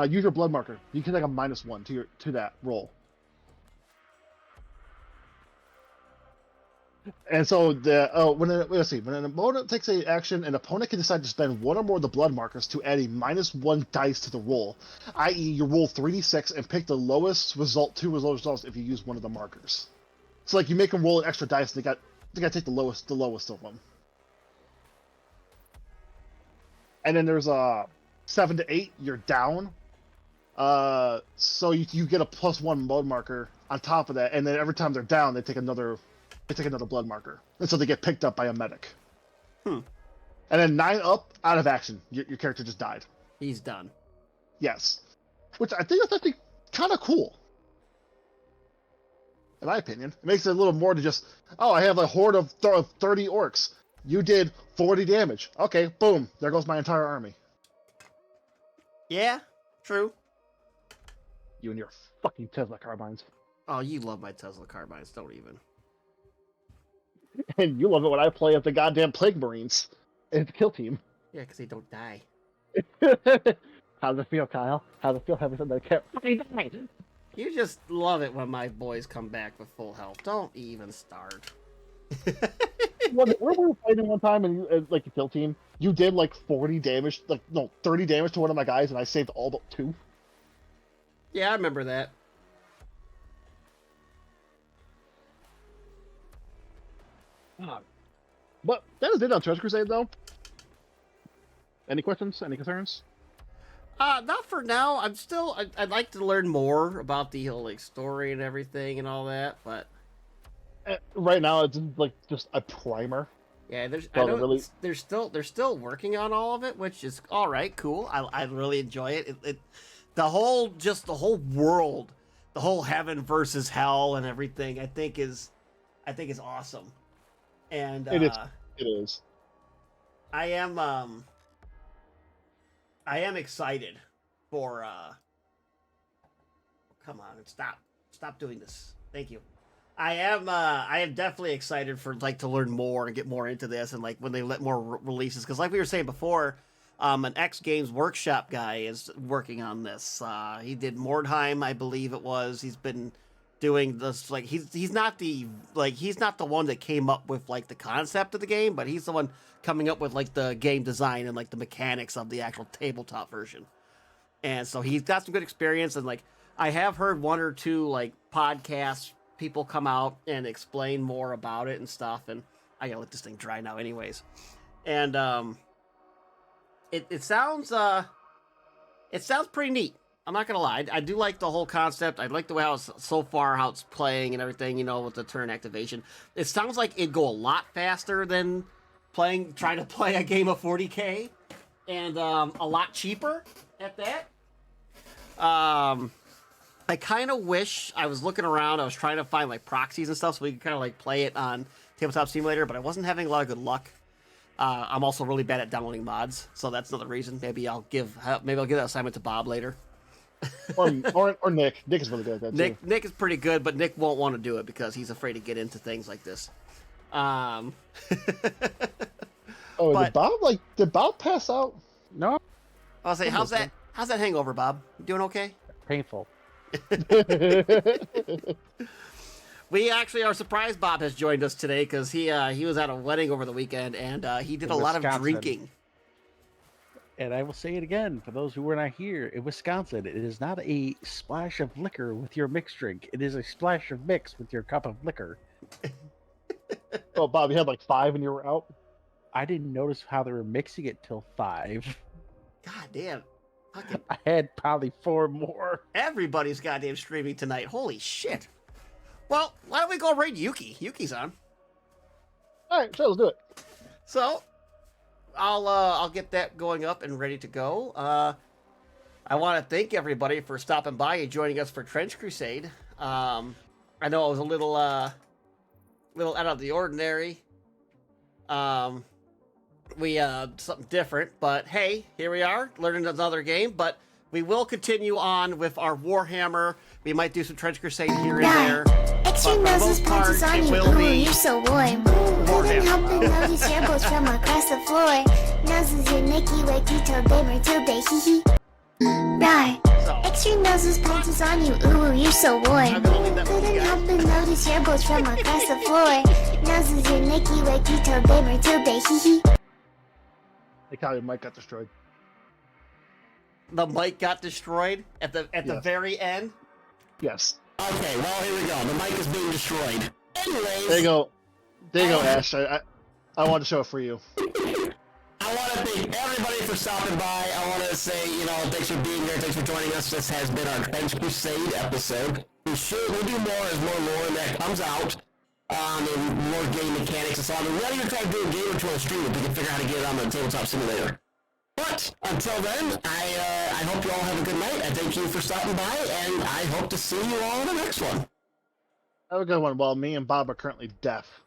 use your blood marker. You can take a -1 to that roll. And so when an opponent takes an action, an opponent can decide to spend 1 or more of the blood markers to add a -1 dice to the roll, i.e., you roll 3d6 and pick the lowest result, 2 results if you use one of the markers. So like you make them roll an extra dice, and they got to take the lowest of them. And then there's 7 to 8, you're down. So you get a +1 blood marker on top of that, and then every time they're down, they take another blood marker, and so they get picked up by a medic. And then 9 up, out of action. Your character just died. He's done. Yes, which I think is actually kind of cool. In my opinion, it makes it a little more to just, oh, I have a horde of 30 orcs. You did 40 damage. Okay, boom, there goes my entire army. Yeah, true. You and your fucking Tesla carbines. Oh, you love my Tesla carbines, don't even. And you love it when I play as the goddamn Plague Marines. It's a kill team. Yeah, because they don't die. How's it feel, Kyle? How's it feel having something that can't fucking die? You just love it when my boys come back with full health. Don't even start. When we were fighting one time and you, like a kill team, you did like 40 damage, 30 damage to one of my guys, and I saved all but 2. Yeah, I remember that. But that is it on Treasure Crusade, though. Any questions? Any concerns? Not for now. I'd like to learn more about the whole like story and everything and all that, but Right now, it's just a primer. yeah, So they're still working on all of it, which is all right, cool. I really enjoy it. The whole world, the whole heaven versus hell and everything. I think is awesome, and It is. I am excited for come on and stop doing this. Thank you. I am definitely excited for like to learn more and get more into this, and like when they let more releases, because like we were saying before, an X Games Workshop guy is working on this. He did Mordheim, I believe it was. He's been doing this, like he's not the one that came up with like the concept of the game, but he's the one coming up with like the game design and like the mechanics of the actual tabletop version. And so he's got some good experience, and like I have heard 1 or 2 like podcasts people come out and explain more about it and stuff, and I gotta let this thing dry now anyways. And it sounds pretty neat. I'm not gonna lie. I do like the whole concept. I like the way how it's playing and everything, you know, with the turn activation. It sounds like it'd go a lot faster than trying to play a game of 40K, and a lot cheaper at that. I kind of wish I was looking around. I was trying to find like proxies and stuff so we could kind of like play it on Tabletop Simulator, but I wasn't having a lot of good luck. I'm also really bad at downloading mods, so that's another reason. Maybe I'll give that assignment to Bob later. or Nick. Nick is really good at that too. Nick is pretty good, but Nick won't want to do it because he's afraid to get into things like this. Oh, but- did Bob pass out? No, I'll say, how's that hangover, Bob? You doing okay? painful. We actually are surprised Bob has joined us today because he was at a wedding over the weekend, and he did a lot of Wisconsin. drinking. And I will say it again for those who were not here. In Wisconsin, it is not a splash of liquor with your mixed drink. It is a splash of mix with your cup of liquor. Oh, Bob, you had like 5 and you were out? I didn't notice how they were mixing it till 5. God damn. Fucking I had probably 4 more. everybody's goddamn streaming tonight. Holy shit. Well, why don't we go raid Yuki? Yuki's on. Alright, sure, let's do it. So, I'll get that going up and ready to go. I want to thank everybody for stopping by and joining us for Trench Crusade. I know it was a little out of the ordinary. We something different, but hey, here we are, learning another game. But we will continue on with our Warhammer. We might do some Trench Crusade here and there. Extreme noses punches on you. Ooh, you're so warm. Couldn't help but notice your boats from across the floor. Noses your Nicky like you told Baber Tuesday. Hee hee. Rawr. Extreme noses punches on you. Ooh, you're so warm. Couldn't help but notice your boats from across the floor. Noses your Nicky like you told Baber Tuesday. Hee hee. Like how your mic got destroyed. The mic got destroyed at the Yes. very end. Yes. Okay, well, here we go. The mic is being destroyed. Anyways. There you go. There you go, Ash. I wanted to show it for you. I want to thank everybody for stopping by. I want to say, thanks for being here. Thanks for joining us. This has been our Trench Crusade episode. We'll do more as more lore that comes out. And more game mechanics and so on. We're ready to try to do a game or two on stream if we can figure out how to get it on the tabletop simulator. But until then, I hope you all have a good night. I thank you for stopping by, and I hope to see you all in the next one. Have a good one. Well, me and Bob are currently deaf.